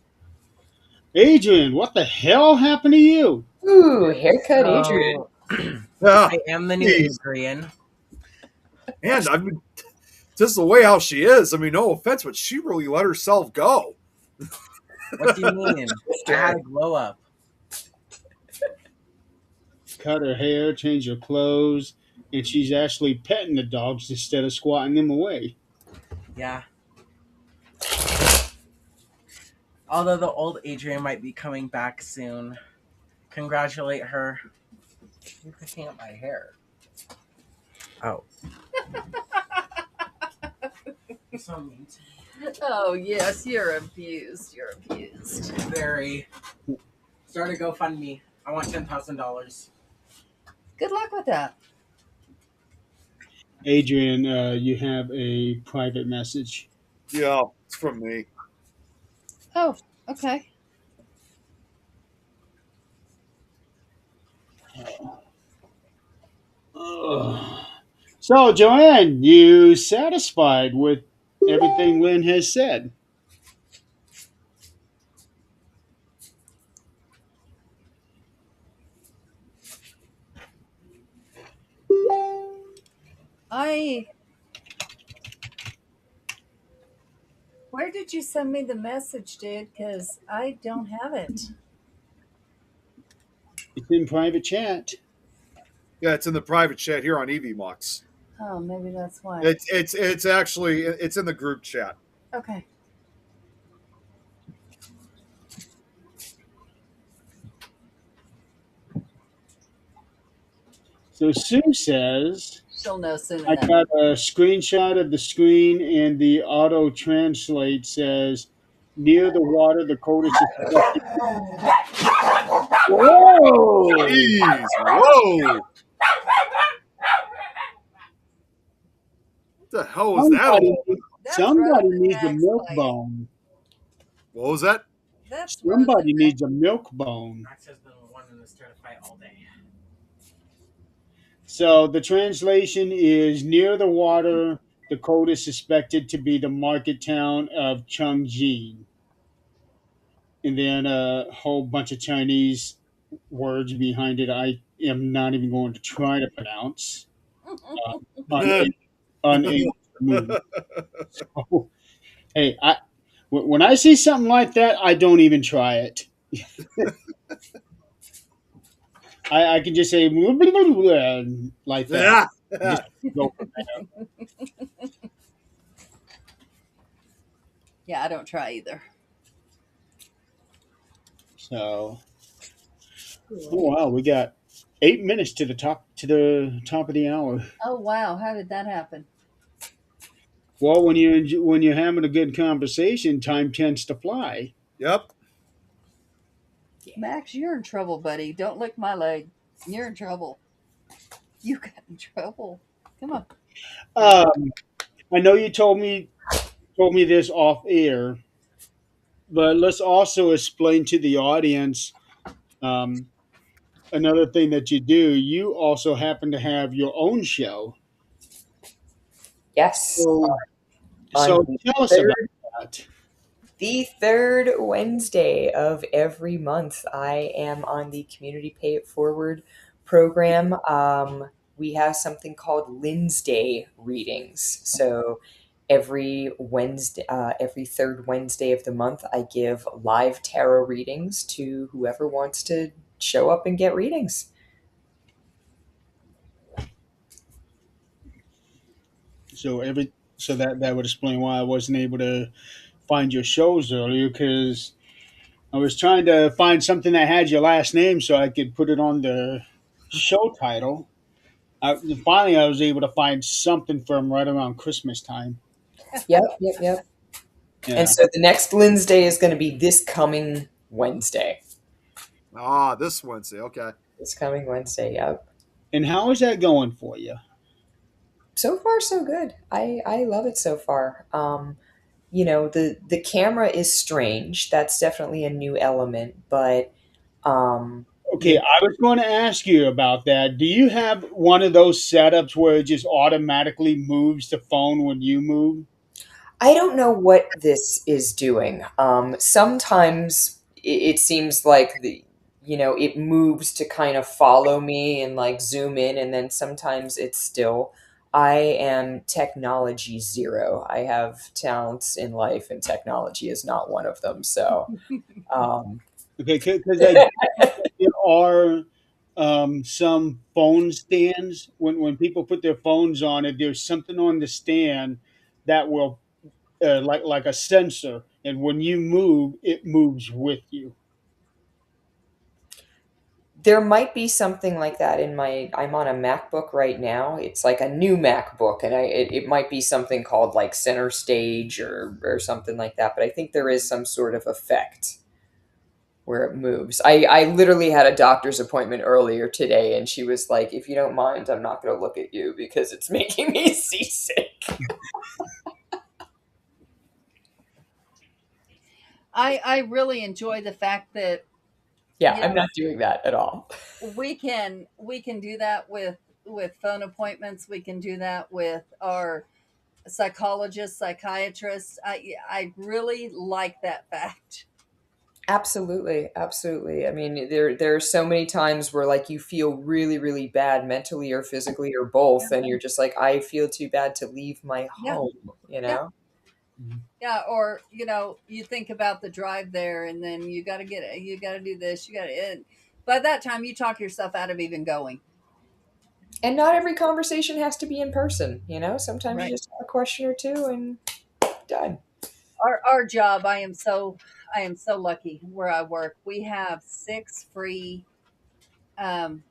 Adrian, what the hell happened to you? Ooh, haircut, Adrian. So, Ah, I am the new geez. Adrienne. And I mean, just the way how she is. I mean, no offense, but she really let herself go. What do you mean? I had a glow up. Cut her hair, change her clothes, and she's actually petting the dogs instead of squatting them away. Yeah. Although the old Adrienne might be coming back soon. Congratulate her. You're picking up my hair. Oh. You're so mean to me. Oh, yes, you're abused. You're abused. Very. Start a GoFundMe. I want $10,000. Good luck with that. Adrian, you have a private message. Yeah, it's from me. Oh, okay. Ugh. So, Joanne, you satisfied with everything Lynn has said? I. Where did you send me the message, dude? Because I don't have it. It's in private chat. Yeah, it's in the private chat here on EVMux. Oh, maybe that's why. It's actually it's in the group chat. Okay. So Sue says, She'll know soon I enough. got a screenshot of the screen, and the auto translate says, near the water, the code is suspected. Whoa! Jeez, whoa! What the hell was that Somebody, all? That's somebody Rosa needs a Jack's milk fight. bone. What was that? That's Somebody Rosa needs a milk bone. Max has been wanting to start a fight all day. So the translation is near the water, the code is suspected to be the market town of Chongqing. And then a whole bunch of Chinese words behind it I am not even going to try to pronounce. Un- Unable to move. So, hey, when I see something like that, I don't even try it. I can just say like that. Just go from there. Yeah, I don't try either. So, oh wow, we got 8 minutes to the top of the hour. Oh, wow. How did that happen? Well, when you're having a good conversation, time tends to fly. Yep. Max, you're in trouble, buddy. Don't lick my leg. You're in trouble. You got in trouble. Come on. Um, I know you told me this off air, but let's also explain to the audience um, another thing that you do. You also happen to have your own show. Yes. So, On so the tell us third, about that. the third Wednesday of every month, I am on the Community Pay It Forward program. We have something called Lynnsday readings. So every Wednesday, every third Wednesday of the month, I give live tarot readings to whoever wants to show up and get readings. So that would explain why I wasn't able to find your shows earlier because I was trying to find something that had your last name so I could put it on the show title. I, finally, I was able to find something for him right around Christmas time. Yep, yep, yep. And Yeah. so the next Lynnsday is going to be this coming Wednesday. Ah, this Wednesday. Okay. This coming Wednesday, yep. And how is that going for you? So far, so good. I love it so far. The camera is strange. That's definitely a new element, but um, Okay, you I was going to ask you about that. Do you have one of those setups where it just automatically moves the phone when you move? I don't know what this is doing. Sometimes it seems like it moves to kind of follow me and like zoom in, and then sometimes it's still. I am technology zero. I have talents in life, and technology is not one of them. So, um, Okay, because I there are some phone stands when people put their phones on it. There's something on the stand that will like a sensor, and when you move, it moves with you. there might be something like that in my. I'm on a MacBook right now. It's like a new MacBook, and it might be something called like Center Stage or something like that. But I think there is some sort of effect where it moves. I literally had a doctor's appointment earlier today, and she was like, "If you don't mind, I'm not going to look at you because it's making me seasick." I really enjoy the fact that Yeah, you I'm know not doing that at all. we can do that with phone appointments. We can do that with our psychologists, psychiatrists. I really like that fact. Absolutely, absolutely. I mean, there are so many times where like you feel really, really bad mentally or physically or both, and you're just like, I feel too bad to leave my Yeah, home, you yeah, know? yeah. Or you think about the drive there, and then you got to get it. You got to do this. You got to. And by that time, you talk yourself out of even going. And not every conversation has to be in person, you know? Sometimes you Right. just have a question or two and done. Our job. I am so lucky where I work. We have 6 free um,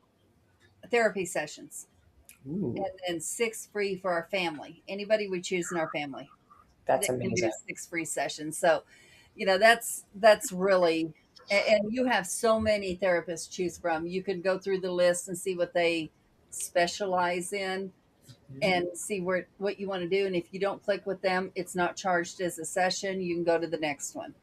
therapy sessions, and Ooh, then 6 free for our family. Anybody we choose in our family that's that can do amazing. 6 free sessions. So, that's really, and you have so many therapists to choose from. You could go through the list and see what they specialize in Mhm. and see what you want to do. And if you don't click with them, it's not charged as a session. You can go to the next one.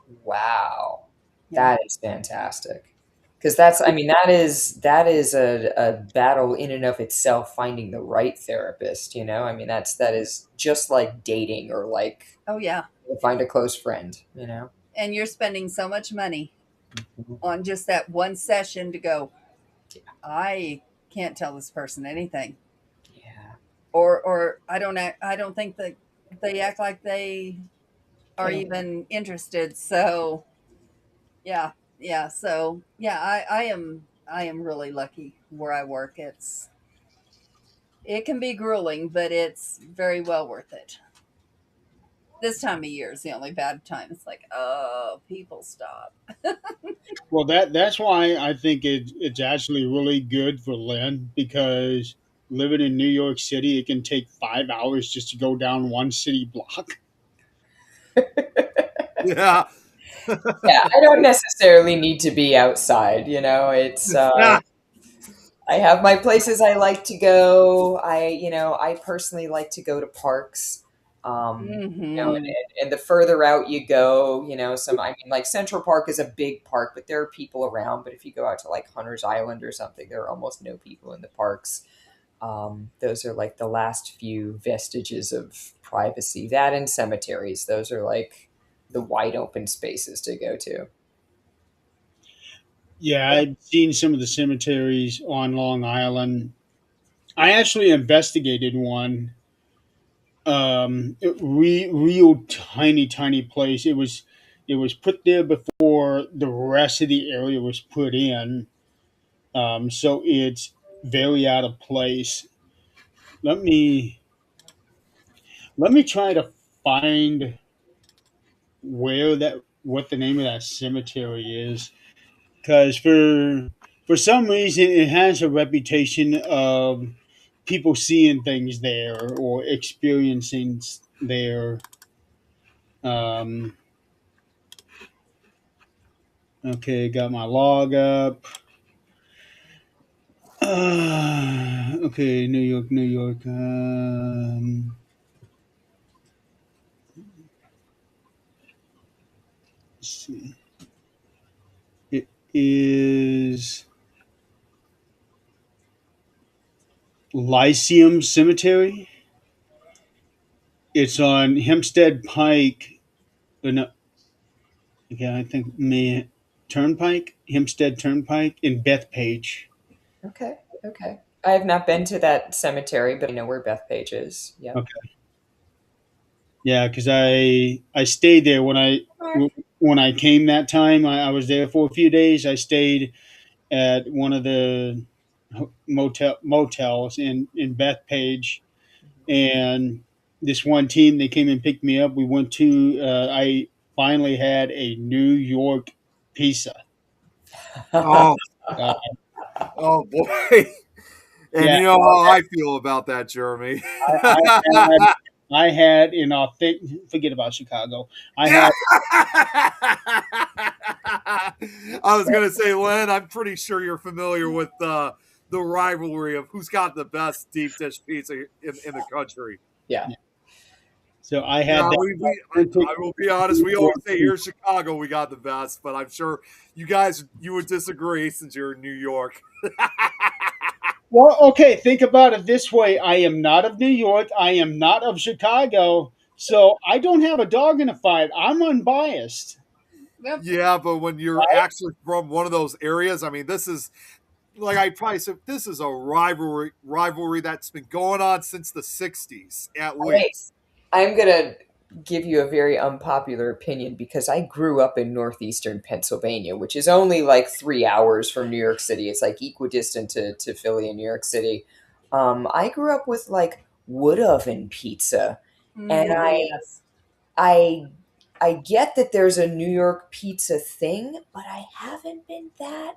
Wow. Yeah. That is fantastic. Because that's, I mean, that is a battle in and of itself, finding the right therapist, you know? I mean, that is just like dating or like Oh yeah. find a close friend, you know? And you're spending so much money Mhm. on just that one session to go, I can't tell this person anything. Yeah. Or I don't think that they act like they They are don't. even interested. So yeah, yeah. So yeah, I am really lucky where I work. It can be grueling, but it's very well worth it. This time of year is the only bad time. It's like, oh, people stop. Well, that's why I think it's actually really good for Lynn because living in New York City, it can take 5 hours just to go down one city block. Yeah. Yeah, I don't necessarily need to be outside, you know? It's Yeah. I have my places I like to go. I personally like to go to parks. Hmm. And the further out you go, I mean, like Central Park is a big park, but there are people around. But if you go out to like Hunter's Island or something, there are almost no people in the parks. Those are like the last few vestiges of privacy. That and cemeteries, those are like the wide open spaces to go to. Yeah, I've seen some of the cemeteries on Long Island. I actually investigated one, real tiny, tiny place. It was put there before the rest of the area was put in, so it's very out of place. Let me let me try to find what the name of that cemetery is, because for For some reason, it has a reputation of people seeing things there or experiencing there. Um, okay, got my log up. Okay, New York, New York. Let's see. It is Lyceum Cemetery. It's on Hempstead Pike. No, yeah, I think Turnpike, Hempstead Turnpike in Bethpage. Okay. Okay. I have not been to that cemetery, but I know where Bethpage is. Yep. Okay. Yeah, because I stayed there when I came that time. I was there for a few days. I stayed at one of the motels in Bethpage, and this one team they came and picked me up. We went to. I finally had a New York pizza. Oh, Uh, oh boy. And yeah, you know how I feel about that, Jeremy. I, had I had an authentic. Forget about Chicago. I Yeah. had I was gonna say, Lynn, I'm pretty sure you're familiar with the rivalry of who's got the best deep dish pizza in the country. Yeah. so I Yeah, had that authentic. I will be honest. We always say here in Chicago we got the best, but I'm sure you would disagree since you're in New York. Well, okay, think about it this way. I am not of New York. I am not of Chicago. So I don't have a dog in the fight. I'm unbiased. Yep. Yeah, but when you're actually from one of those areas, I mean, this is like I probably said, this is a rivalry that's been going on since the '60s at Hey, least. I'm gonna give you a very unpopular opinion because I grew up in northeastern Pennsylvania, which is only like 3 hours from New York City. It's like equidistant to Philly and New York City. I grew up with like wood oven pizza, and Mm, yes. I I get that there's a New York pizza thing, but I haven't been that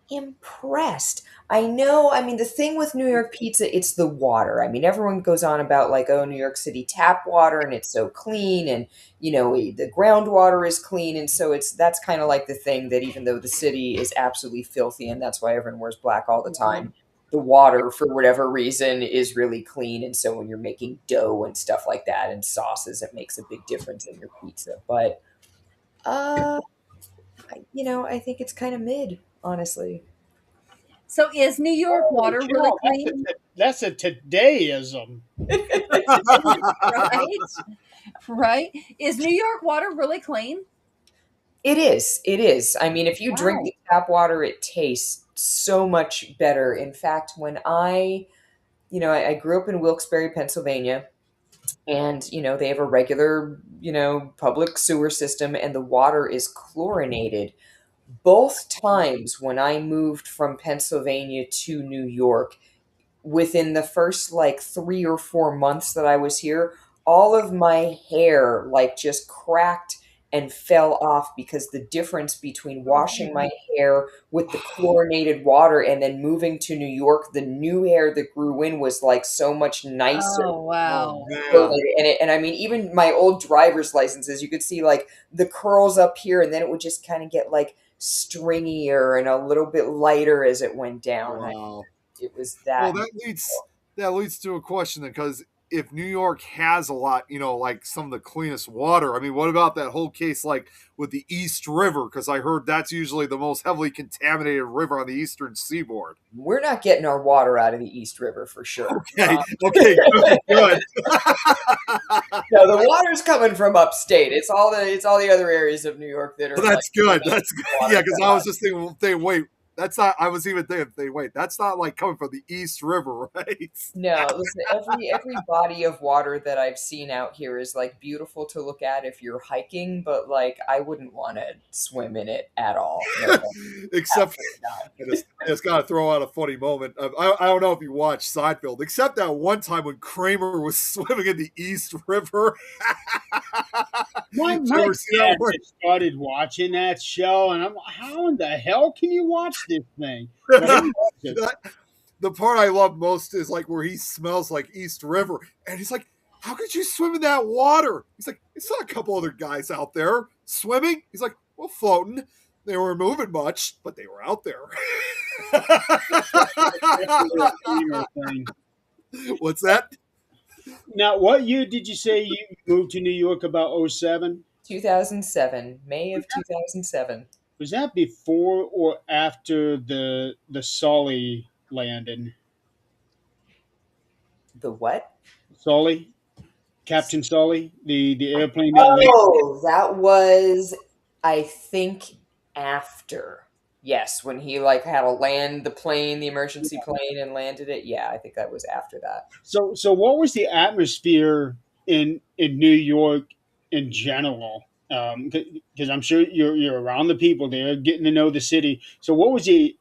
impressed. I know, I mean, the thing with New York pizza, it's the water. I mean, everyone goes on about like, oh, New York City tap water and it's so clean and, the groundwater is clean. And so that's kind of like the thing that even though the city is absolutely filthy and that's why everyone wears black all the time, the water, for whatever reason, is really clean. And so when you're making dough and stuff like that and sauces, it makes a big difference in your pizza. But, uh, I think it's kind of mid, honestly. So is New York Holy water really cow, clean? that's a todayism. Right? Right? Is New York water really clean? It is. It is. I mean, if you drink Wow. the tap water, it tastes so much better. In fact, when I grew up in Wilkes-Barre, Pennsylvania, and, they have a regular, public sewer system, and the water is chlorinated. Both times when I moved from Pennsylvania to New York, within the first like 3 or 4 months that I was here, all of my hair like just cracked and fell off because the difference between washing my hair with the chlorinated water and then moving to New York, the new hair that grew in was like so much nicer. Oh, Oh wow. man. And I mean, even my old driver's licenses, you could see like the curls up here, and then it would just kind of get like stringier and a little bit lighter as it went down. Wow. It was Well, that. that leads to a question then, because if New York has a lot, like some of the cleanest water, I mean, what about that whole case like with the East River? Because I heard that's usually the most heavily contaminated river on the eastern seaboard. We're not getting our water out of the East River for sure. Okay, okay, good, good. No, the water's coming from upstate. It's all the other areas of New York that are Well, like that's good. That's good. water Yeah, because come I out. was just thinking, wait, that's not. I was even thinking, wait, that's not like coming from the East River, right? No, listen, every body of water that I've seen out here is like beautiful to look at if you're hiking, but like I wouldn't want to swim in it at all. No, Except, absolutely not. I just got to throw out a funny moment. I don't know if you watched Seinfeld, except that one time when Kramer was swimming in the East River. My Did you my ever see that dad one? just started watching that show, and I'm like, how in the hell can you watch this thing, but he loves it. The part I love most is like where he smells like East River, and he's like, "How could you swim in that water?" He's like, "It's not a couple other guys out there swimming." He's like, "Well, floating. They weren't moving much, but they were out there." What's that? Now, what year did you say you moved to New York? About '07? 2007, May of 2007. Was that before or after the Sully landing? The what? Sully, Captain Sully, the airplane that landed. Oh, that was, I think, after. Yes, when he like had to land the plane, the emergency plane, and landed it. Yeah, I think that was after that. So what was the atmosphere in New York in general? Because I'm sure you're around the people there, getting to know the city. So what was the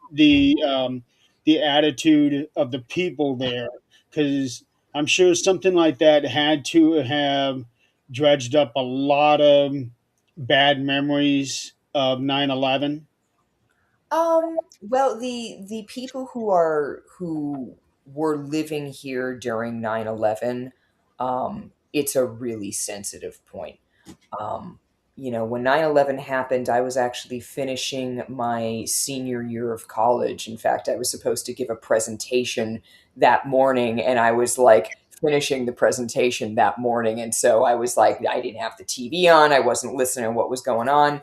attitude of the people there? Because I'm sure something like that had to have dredged up a lot of bad memories of 9/11. Well, the people who were living here during 9/11, it's a really sensitive point. Um, when 9/11 happened, I was actually finishing my senior year of college. In fact, I was supposed to give a presentation that morning, and I was like finishing the presentation that morning. And so I was like, I didn't have the TV on, I wasn't listening to what was going on.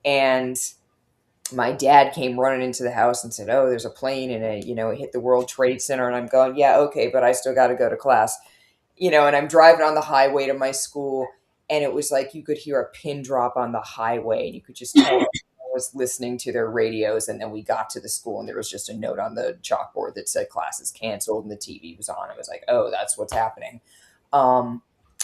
And my dad came running into the house and said, "Oh, there's a plane and it hit the World Trade Center." And I'm going, "Yeah, okay, but I still got to go to class." And I'm driving on the highway to my school, and it was like you could hear a pin drop on the highway, and you could just tell everyone was listening to their radios. And then we got to the school, and there was just a note on the chalkboard that said "classes canceled," and the TV was on. I was like, "Oh, that's what's happening."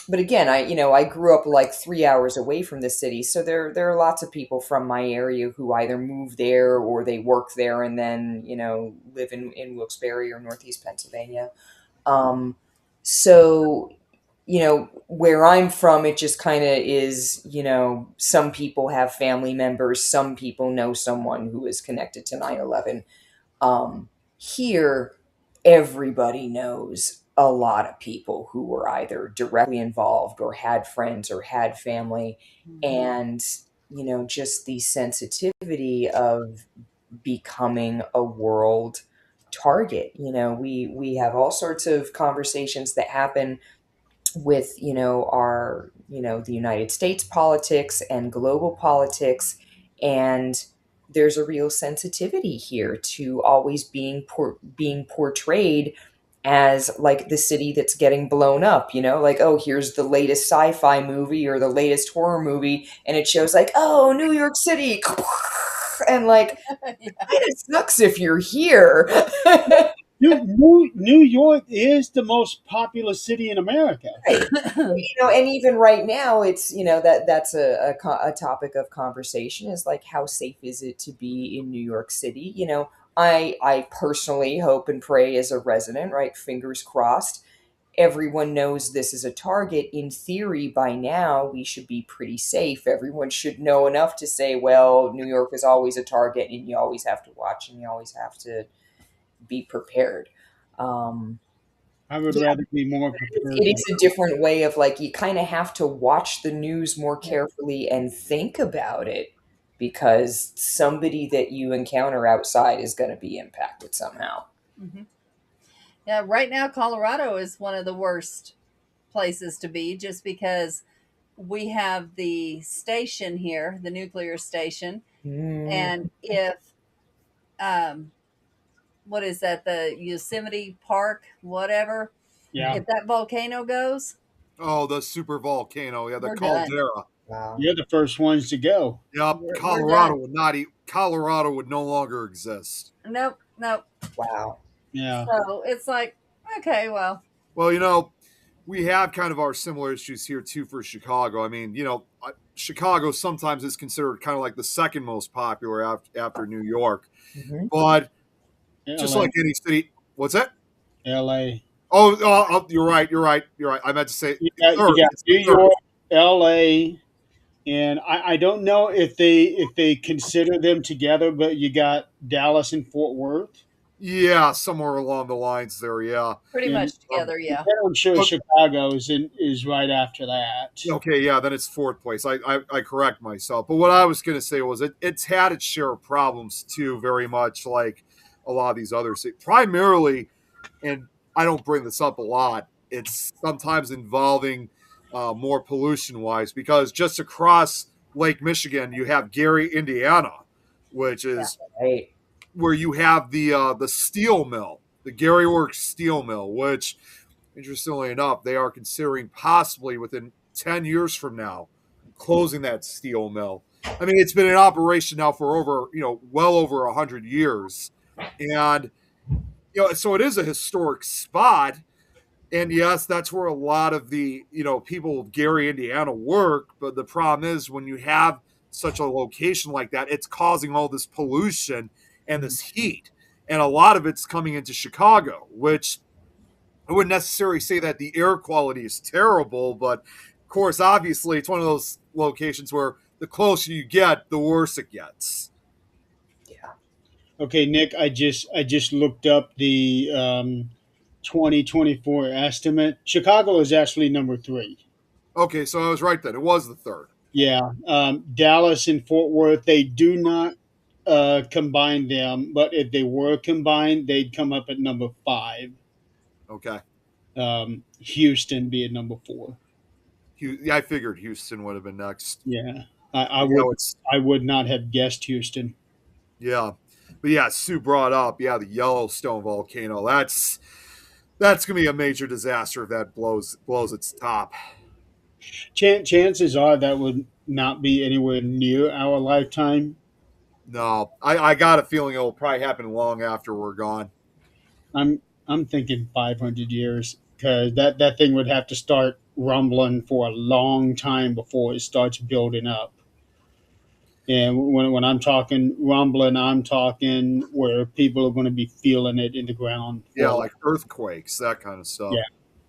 But again, I grew up like 3 hours away from the city, so there are lots of people from my area who either move there or they work there, and then live in Wilkes-Barre or Northeast Pennsylvania. Um, so, where I'm from, it just kind of is, some people have family members, some people know someone who is connected to 9/11. Here, everybody knows a lot of people who were either directly involved or had friends or had family. And, just the sensitivity of becoming a world target. We have all sorts of conversations that happen with our the United States politics and global politics, and there's a real sensitivity here to always being portrayed as like the city that's getting blown up, like, oh, here's the latest sci-fi movie or the latest horror movie, and it shows like, oh, New York City, and like, Yeah. it sucks if you're here. New York is the most populous city in America. Right. And even right now, it's that's a topic of conversation, is like, how safe is it to be in New York City? I personally hope and pray as a resident, right? Fingers crossed. Everyone knows this is a target. In theory, by now, we should be pretty safe. Everyone should know enough to say, well, New York is always a target, and you always have to watch, and you always have to be prepared. I would Yeah. rather be more prepared. It is a different way of like, you kind of have to watch the news more carefully and think about it, because somebody that you encounter outside is going to be impacted somehow. Mm-hmm. Yeah, right now Colorado is one of the worst places to be, just because we have the station here, the nuclear station, and if what is that, the Yosemite Park, whatever, Yeah, if that volcano goes, Oh, the super volcano. Yeah, the We're done. caldera. Wow. you're the first ones to go. Yep, We're Colorado done. would not eat. Colorado would no longer exist. Nope, nope. Wow. Yeah, So it's like, okay, well, Well, we have kind of our similar issues here too for Chicago. I mean, Chicago sometimes is considered kind of like the second most popular after New York, Mhm. but just LA, like any city, what's that? LA. Oh, you're right. I meant to say You got third. New It's third. York, LA, and I don't know if they consider them together, but you got Dallas and Fort Worth, Yeah, somewhere along the lines there. Yeah. Pretty and much together, yeah. then I'm sure But Chicago is right after that. okay, yeah, then it's fourth place. I correct myself. But what I was going to say was it's had its share of problems too, very much like a lot of these other cities. Primarily, and I don't bring this up a lot, it's sometimes involving more pollution wise because just across Lake Michigan, you have Gary, Indiana, which Yeah. is Right. where you have the steel mill, the Gary Works steel mill, which interestingly enough, they are considering possibly within 10 years from now closing that steel mill. I mean, it's been in operation now for over, well over 100 years. And, so it is a historic spot. And yes, that's where a lot of the, people of Gary, Indiana work. But the problem is when you have such a location like that, it's causing all this pollution and this heat. And a lot of it's coming into Chicago, which I wouldn't necessarily say that the air quality is terrible, but of course, obviously, it's one of those locations where the closer you get, the worse it gets. Yeah. Okay, Nick, I just looked up the 2024 estimate. Chicago is actually number three. Okay, so I was right then. It was the third. Yeah, Dallas and Fort Worth, they do not combine them, but if they were combined, they'd come up at number five. Okay. Houston being number four. Yeah, I figured Houston would have been next. Yeah, But, it's I would not have guessed Houston. yeah, but yeah, Sue brought up the Yellowstone volcano. That's gonna be a major disaster if that blows its top. Chances are that would not be anywhere near our lifetime. No, I got a feeling it will probably happen long after we're gone. I'm thinking 500 years because that thing would have to start rumbling for a long time before it starts building up. And when I'm talking rumbling, I'm talking where people are going to be feeling it in the ground. Yeah, For, like earthquakes, that kind of stuff. yeah,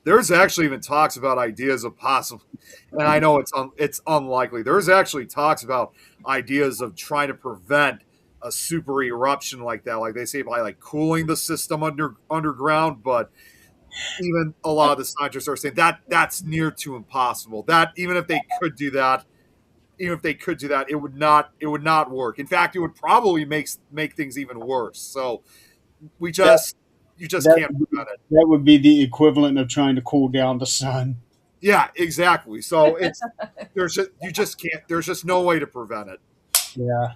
There's actually even talks about ideas of possible, and I know it's unlikely. There's actually talks about ideas of trying to prevent a super eruption like that, like they say by like cooling the system underground. But even a lot of the scientists are saying that that's near to impossible. That even if they could do that, it would not work. In fact, it would probably make things even worse. So we that, just you just that can't prevent it. that would be the equivalent of trying to cool down the sun. Yeah, exactly. So you just can't. There's just no way to prevent it. Yeah.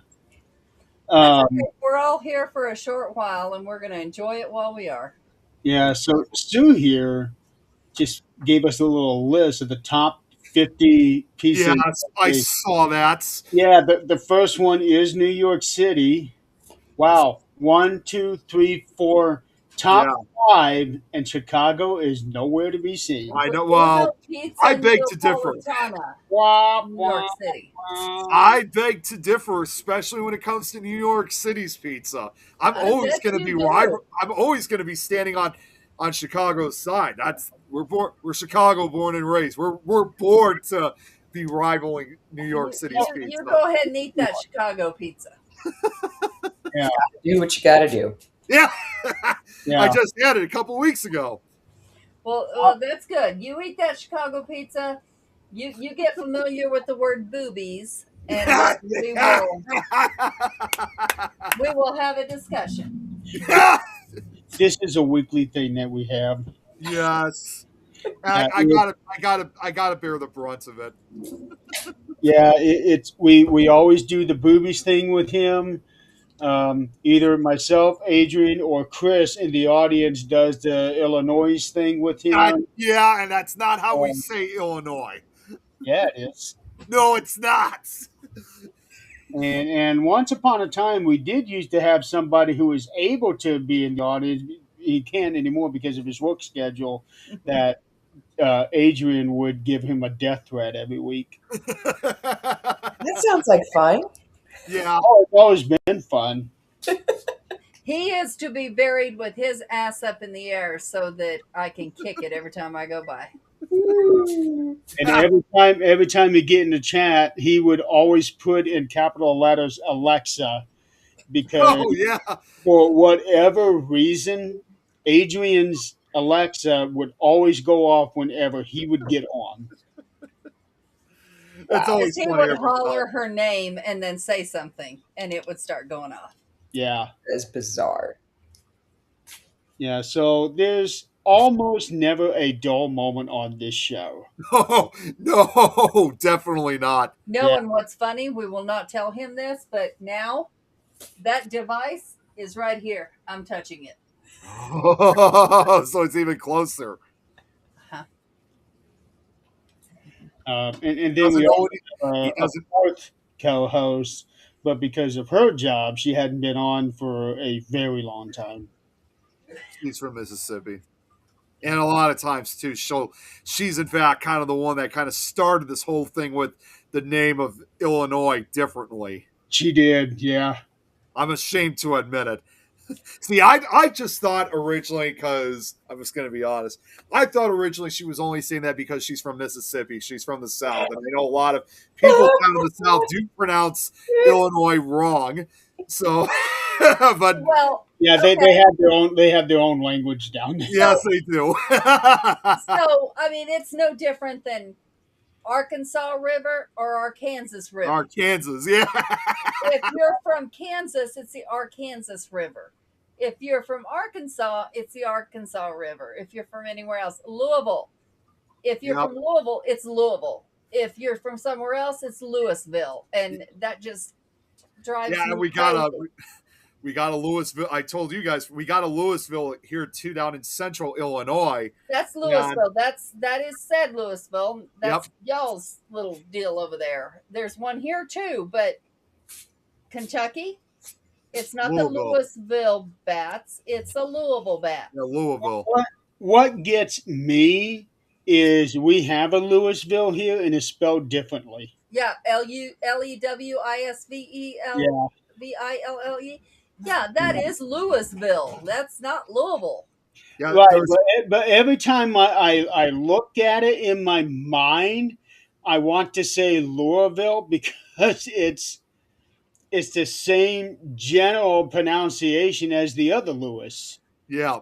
That's Um, okay. We're all here for a short while, and we're going to enjoy it while we are. yeah. So Sue here just gave us a little list of the top 50 Yeah, pieces. I saw that. Yeah, the first one is New York City. Wow. One, two, three, four, top Yeah, five, and Chicago is nowhere to be seen. I know. There's Well, no pizza I beg to differ. Neapolitana Wah, in New York wah, City. wah. I beg to differ, especially when it comes to New York City's pizza. I'm I always bet going to you be do. rival. I'm always going to be standing on Chicago's side. We're Chicago born and raised. We're born to be rivaling New York City's You pizza. go ahead and eat that Chicago pizza. Yeah, Do what you got to do. Yeah, I yeah. just had it a couple weeks ago. Well, that's good. You eat that Chicago pizza. You get familiar with the word boobies, and we will have a discussion. This is a weekly thing that we have. Yes. Uh, I gotta bear the brunt of it. Yeah, it's we always do the boobies thing with him. Either myself, Adrienne, or Chris in the audience does the Illinois thing with him. Yeah, and that's not how we Um, say Illinois. yeah, it is. No, it's not. And once upon a time, we did used to have somebody who was able to be in the audience. He can't anymore because of his work schedule. That Adrian would give him a death threat every week. That sounds like fun. Yeah. Oh, it's always been fun. He is to be buried with his ass up in the air so that I can kick it every time I go by. And every time we get in the chat, he would always put in capital letters Alexa because Oh yeah, for whatever reason, Adrian's Alexa would always go off whenever he would get on. it's Wow, Because always he funny would every time. holler her name and then say something, and it would start going off. Yeah. that's bizarre. Yeah. So there's almost never a dull moment on this show. No, no, definitely not. No, Yeah. and what's funny, we will not tell him this, but now that device is right here. I'm touching it. So it's even closer. Huh. And then Doesn't we know also what he have a doesn't. fourth co-host, but because of her job, she hadn't been on for a very long time. She's from Mississippi. And a lot of times too, she's in fact kind of the one that kind of started this whole thing with the name of Illinois differently. She did, yeah. I'm ashamed to admit it. See, I just thought originally, because I'm just going to be honest, I thought originally she was only saying that because she's from Mississippi. She's from the South. And I know a lot of people down in the South do pronounce Illinois wrong. So, but Well, Yeah, they okay. have their own language down there. yes, they do. So, I mean, it's no different than Arkansas River or Arkansas River. Arkansas, yeah. If you're from Kansas, it's the Arkansas River. If you're from Arkansas, it's the Arkansas River. If you're from anywhere else, Louisville. If you're Yep. from Louisville, it's Louisville. If you're from somewhere else, it's Louisville. And that just drives Yeah, me we got crazy. we got a Louisville. I told you guys we got a Louisville here too, down in central Illinois. That's Louisville. That is said Louisville. That's Yep. y'all's little deal over there. There's one here too, but Kentucky, it's not the Louisville. Louisville bats. It's a Louisville bat. Yeah, Louisville. What gets me is we have a Louisville here and it's spelled differently. Yeah, Louisville. Yeah, that is Louisville. That's not Louisville. Yeah, Right, there's but every time I look at it in my mind, I want to say Louisville because it's the same general pronunciation as the other Lewis. yeah.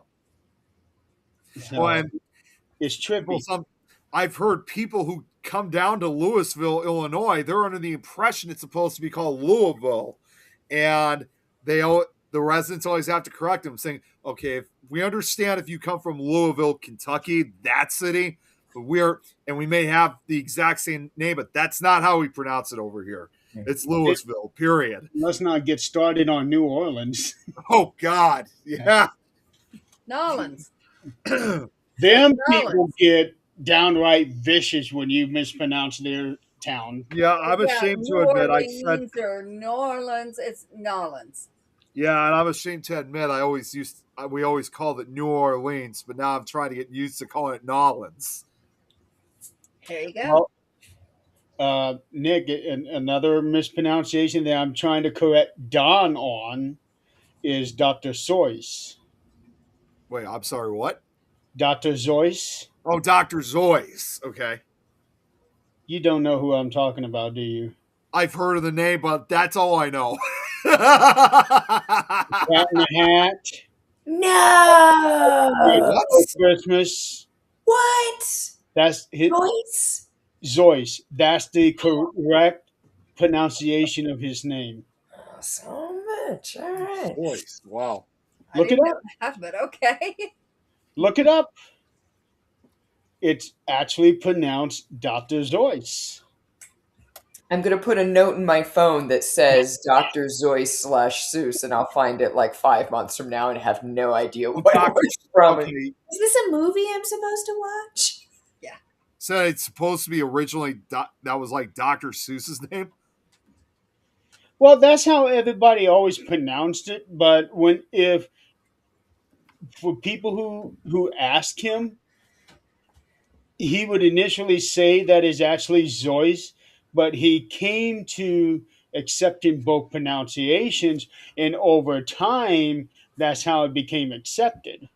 So Well, and it's people, trippy. I've heard people who come down to Louisville, Illinois, they're under the impression it's supposed to be called Louisville, and the residents always have to correct them, saying, "Okay, if we understand if you come from Louisville, Kentucky, that city, but we may have the exact same name, but that's not how we pronounce it over here. It's Louisville, period." Let's not get started on New Orleans. Oh God, yeah. Nolans. Them Nolans. people get downright vicious when you mispronounce their town. Yeah, I'm ashamed to New admit I said, Orleans or New Orleans. It's Nolans. yeah, and I'm ashamed to admit we always called it New Orleans, but now I'm trying to get used to calling it Nolans. There you go. Well, Nick, another mispronunciation that I'm trying to correct Don on is Dr. Seuss. Wait, I'm sorry, what? Dr. Seuss? Oh, Dr. Zoyce. Okay. You don't know who I'm talking about, do you? I've heard of the name, but that's all I know. Cat in the Hat, No. What? Christmas. What? That's his, Voice? Zoyce. That's the correct pronunciation of his name. Oh, so much. All right. Zoyce. Wow. I Look it didn't up. know that, but okay. Look it up. It's actually pronounced Dr. Zoyce. I'm going to put a note in my phone that says Dr. Zoyce / Seuss, and I'll find it like 5 months from now and have no idea what it was from. Okay. Is this a movie I'm supposed to watch? So it's supposed to be originally that was like Dr. Seuss's name. Well, that's how everybody always pronounced it. But for people who ask him, he would initially say that is actually Zoyce, but he came to accepting both pronunciations, and over time, that's how it became accepted.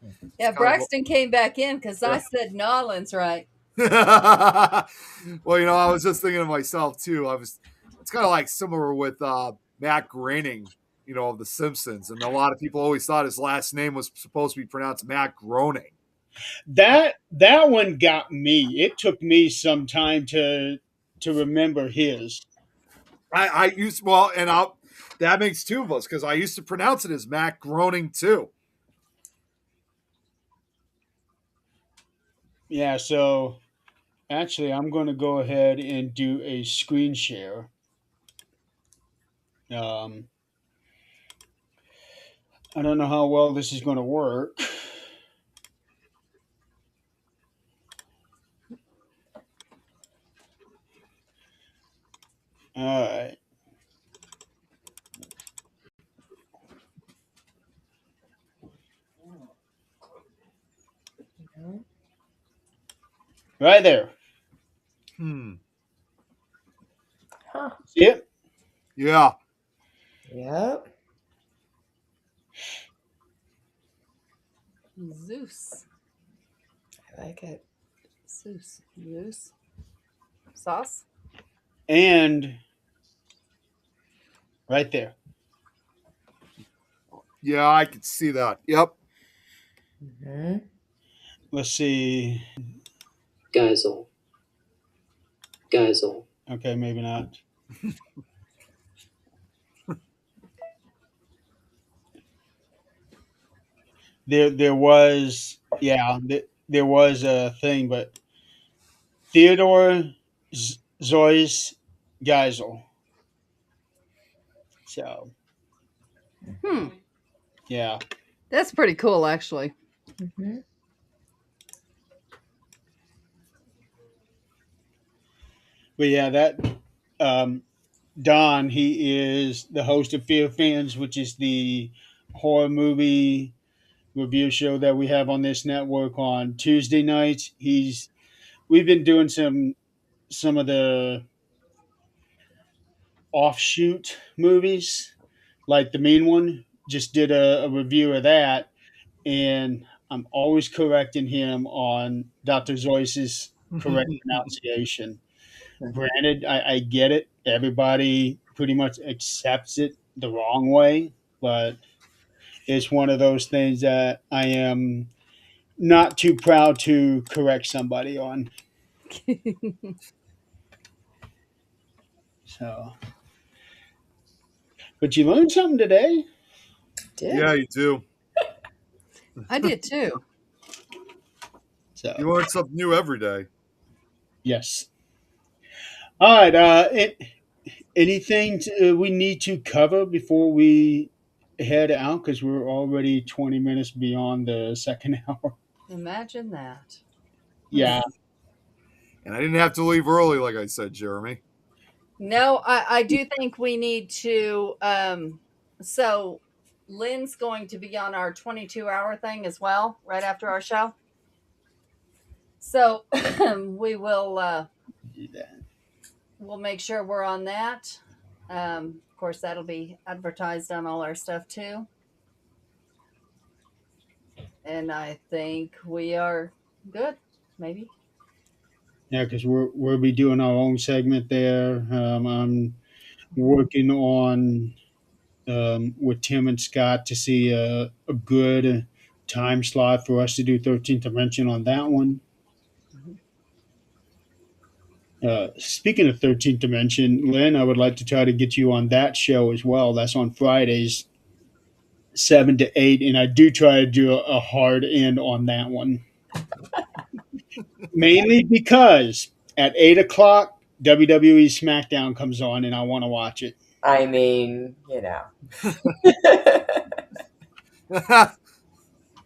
Yeah, Kind of- Braxton came back in because I Yeah. said Nolans right. Well, I was just thinking to myself too. It's kind of like similar with Matt Groening, of The Simpsons, and a lot of people always thought his last name was supposed to be pronounced Matt Groening. That one got me. It took me some time to remember his. I used well, and that makes two of us because I used to pronounce it as Matt Groening too. Yeah, so actually I'm going to go ahead and do a screen share. Um, I don't know how well this is going to work. All right. Right there. Hmm. Huh. See it? Yeah. Yep. Zeus. I like it. Zeus. Sauce. And right there. Yeah, I could see that. Yep. Hmm. Let's see. Geisel. Geisel. Okay, maybe not. There was there was a thing, but Theodore Zois Geisel. So Hmm. yeah, That's pretty cool, actually. Hmm. but yeah, that um, Don, he is the host of Fear Fans, which is the horror movie review show that we have on this network on Tuesday nights. We've been doing some of the offshoot movies, like the Mean One. Just did a review of that, and I'm always correcting him on Dr. Zois's correct pronunciation. Granted, I get it. Everybody pretty much accepts it the wrong way, but it's one of those things that I am not too proud to correct somebody on. So, but you learned something today. Yeah, Did. you do. I did too. So, You learn something new every day. yes. All right. Anything we need to cover before we head out? Because we're already 20 minutes beyond the second hour. Imagine that. Hmm. Yeah. And I didn't have to leave early, like I said, Jeremy. No, I do think we need to. So Lynn's going to be on our 22-hour thing as well, right after our show. So we will Do that. we'll make sure we're on that. Of course, that'll be advertised on all our stuff too. And I think we are good. Maybe. Yeah, because we'll be doing our own segment there. I'm working on with Tim and Scott to see a good time slot for us to do 13th Dimension on that one. Mhm. Speaking of 13th Dimension, Lynn, I would like to try to get you on that show as well. That's on Fridays, 7 to 8. And I do try to do a hard end on that one. Mainly because at 8 o'clock, WWE SmackDown comes on and I want to watch it. I mean, you know.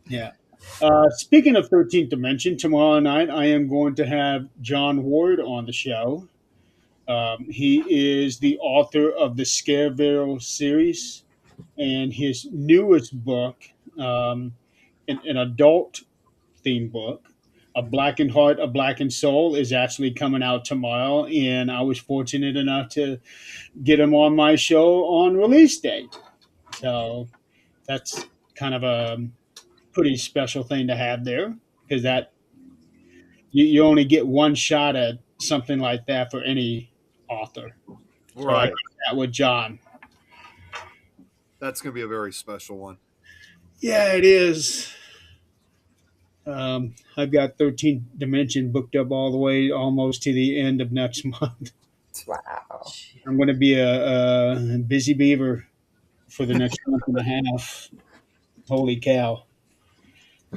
Yeah. Speaking of 13th Dimension, tomorrow night I am going to have John Ward on the show. He is the author of the Scareville series, and his newest book, an adult theme book, A Blackened Heart, A Blackened Soul, is actually coming out tomorrow. And I was fortunate enough to get him on my show on release day. So that's kind of a pretty special thing to have there because that you only get one shot at something like that for any author. So I got Right. that with John. That's going to be a very special one. Yeah, it is. I've got 13 Dimension booked up all the way almost to the end of next month. Wow. I'm going to be a busy beaver for the next month and a half. Holy cow!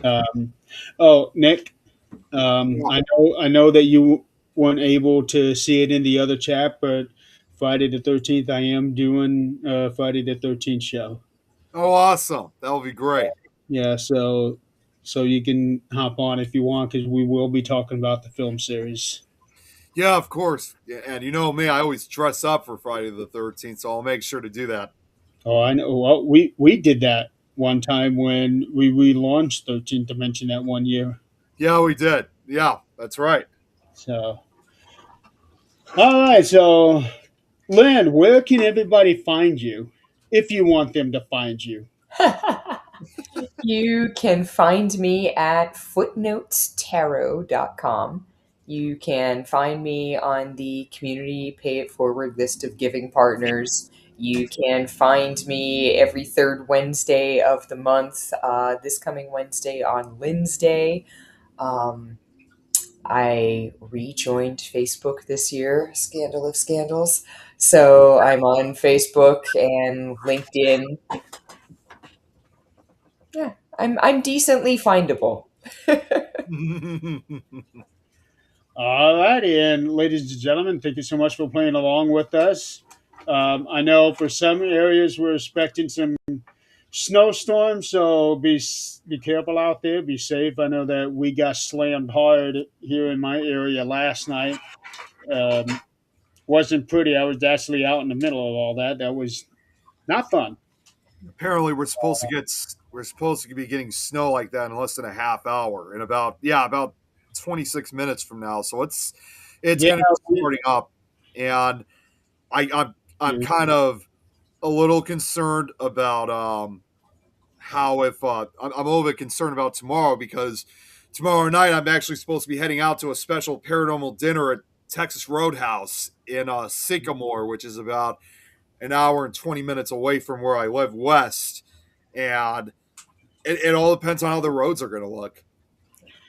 Um, oh, Nick, Yeah. I know that you weren't able to see it in the other chat, but Friday the 13th, I am doing Friday the 13th show. Oh, awesome. That'll be great. Yeah, so you can hop on if you want because we will be talking about the film series. Yeah, of course. Yeah, and you know me, I always dress up for Friday the 13th, so I'll make sure to do that. Oh, I know. Well, we did that one time when we relaunched 13th Dimension that one year. Yeah, we did. Yeah, that's right. So, all right. So, Lynn, where can everybody find you if you want them to find you? You can find me at footnotestarot.com. You can find me on the community pay it forward list of giving partners. You can find me every third Wednesday of the month, this coming Wednesday on Lynnsday. Um, I rejoined Facebook this year, scandal of scandals. So I'm on Facebook and LinkedIn. Yeah, I'm decently findable. All righty, and ladies and gentlemen, thank you so much for playing along with us. I know for some areas we're expecting some snowstorms, so be careful out there. Be safe. I know that we got slammed hard here in my area last night. Um, wasn't pretty. I was actually out in the middle of all that. That was not fun. Apparently, we're supposed to be getting snow like that in less than a half hour, in about 26 minutes from now. So it's Yeah, going to be starting up, and I'm kind of a little concerned about how if I'm a little bit concerned about tomorrow because tomorrow night I'm actually supposed to be heading out to a special paranormal dinner at Texas Roadhouse in Sycamore, which is about an hour and 20 minutes away from where I live west. And it all depends on how the roads are going to look.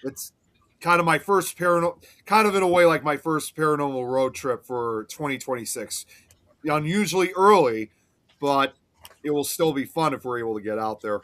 It's kind of my first kind of in a way like my first paranormal road trip for 2026. Unusually early, but it will still be fun if we're able to get out there.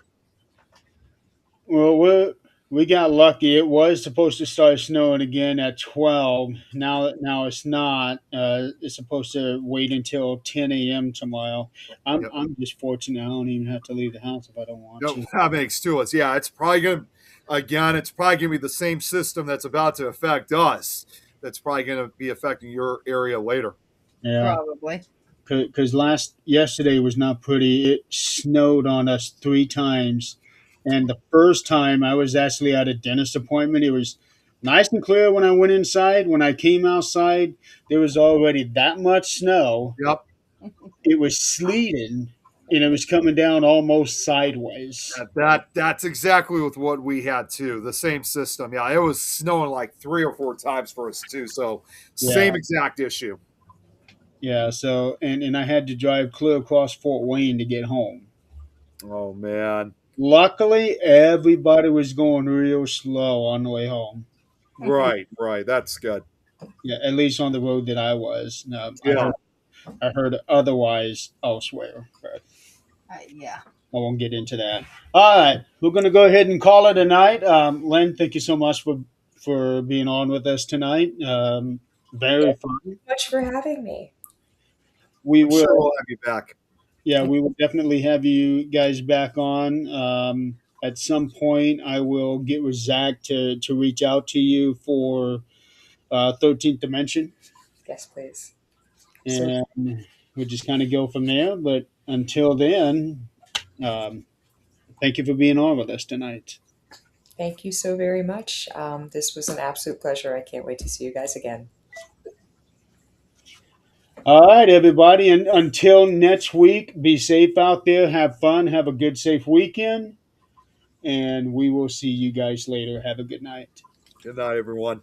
well, we got lucky. It was supposed to start snowing again at 12. Now it's not. It's supposed to wait until 10 a.m. tomorrow. I'm Yep. I'm just fortunate. I don't even have to leave the house if I don't want Yep, to. that makes to us. Yeah, it's probably gonna be the same system that's about to affect us. That's probably gonna be affecting your area later. Yeah, Probably. because yesterday was not pretty. It snowed on us 3 times, and the first time I was actually at a dentist appointment. It was nice and clear when I went inside. When I came outside, there was already that much snow. Yep, It was sleeting, and it was coming down almost sideways. that's exactly with what we had too. The same system. Yeah, it was snowing like 3 or 4 times for us too. So Yeah, same exact issue. yeah. So and I had to drive clear across Fort Wayne to get home. Oh man. Luckily, everybody was going real slow on the way home. Right, right. That's good. Yeah, at least on the road that I was. Yeah. I heard otherwise elsewhere, but Yeah. I won't get into that. All right, we're going to go ahead and call it a night. Lynn, thank you so much for being on with us tonight. Very Thank fun. you so much for having me. We I'm sure will, we'll have you back. yeah, we will definitely have you guys back on. At some point, I will get with Zach to reach out to you for 13th Dimension, Yes, please. So and we'll just kind of go from there. But until then, um, thank you for being on with us tonight. thank you so very much. This was an absolute pleasure. I can't wait to see you guys again. All right, everybody. And until next week, be safe out there. Have fun. Have a good, safe weekend. And we will see you guys later. Have a good night. Good night, everyone.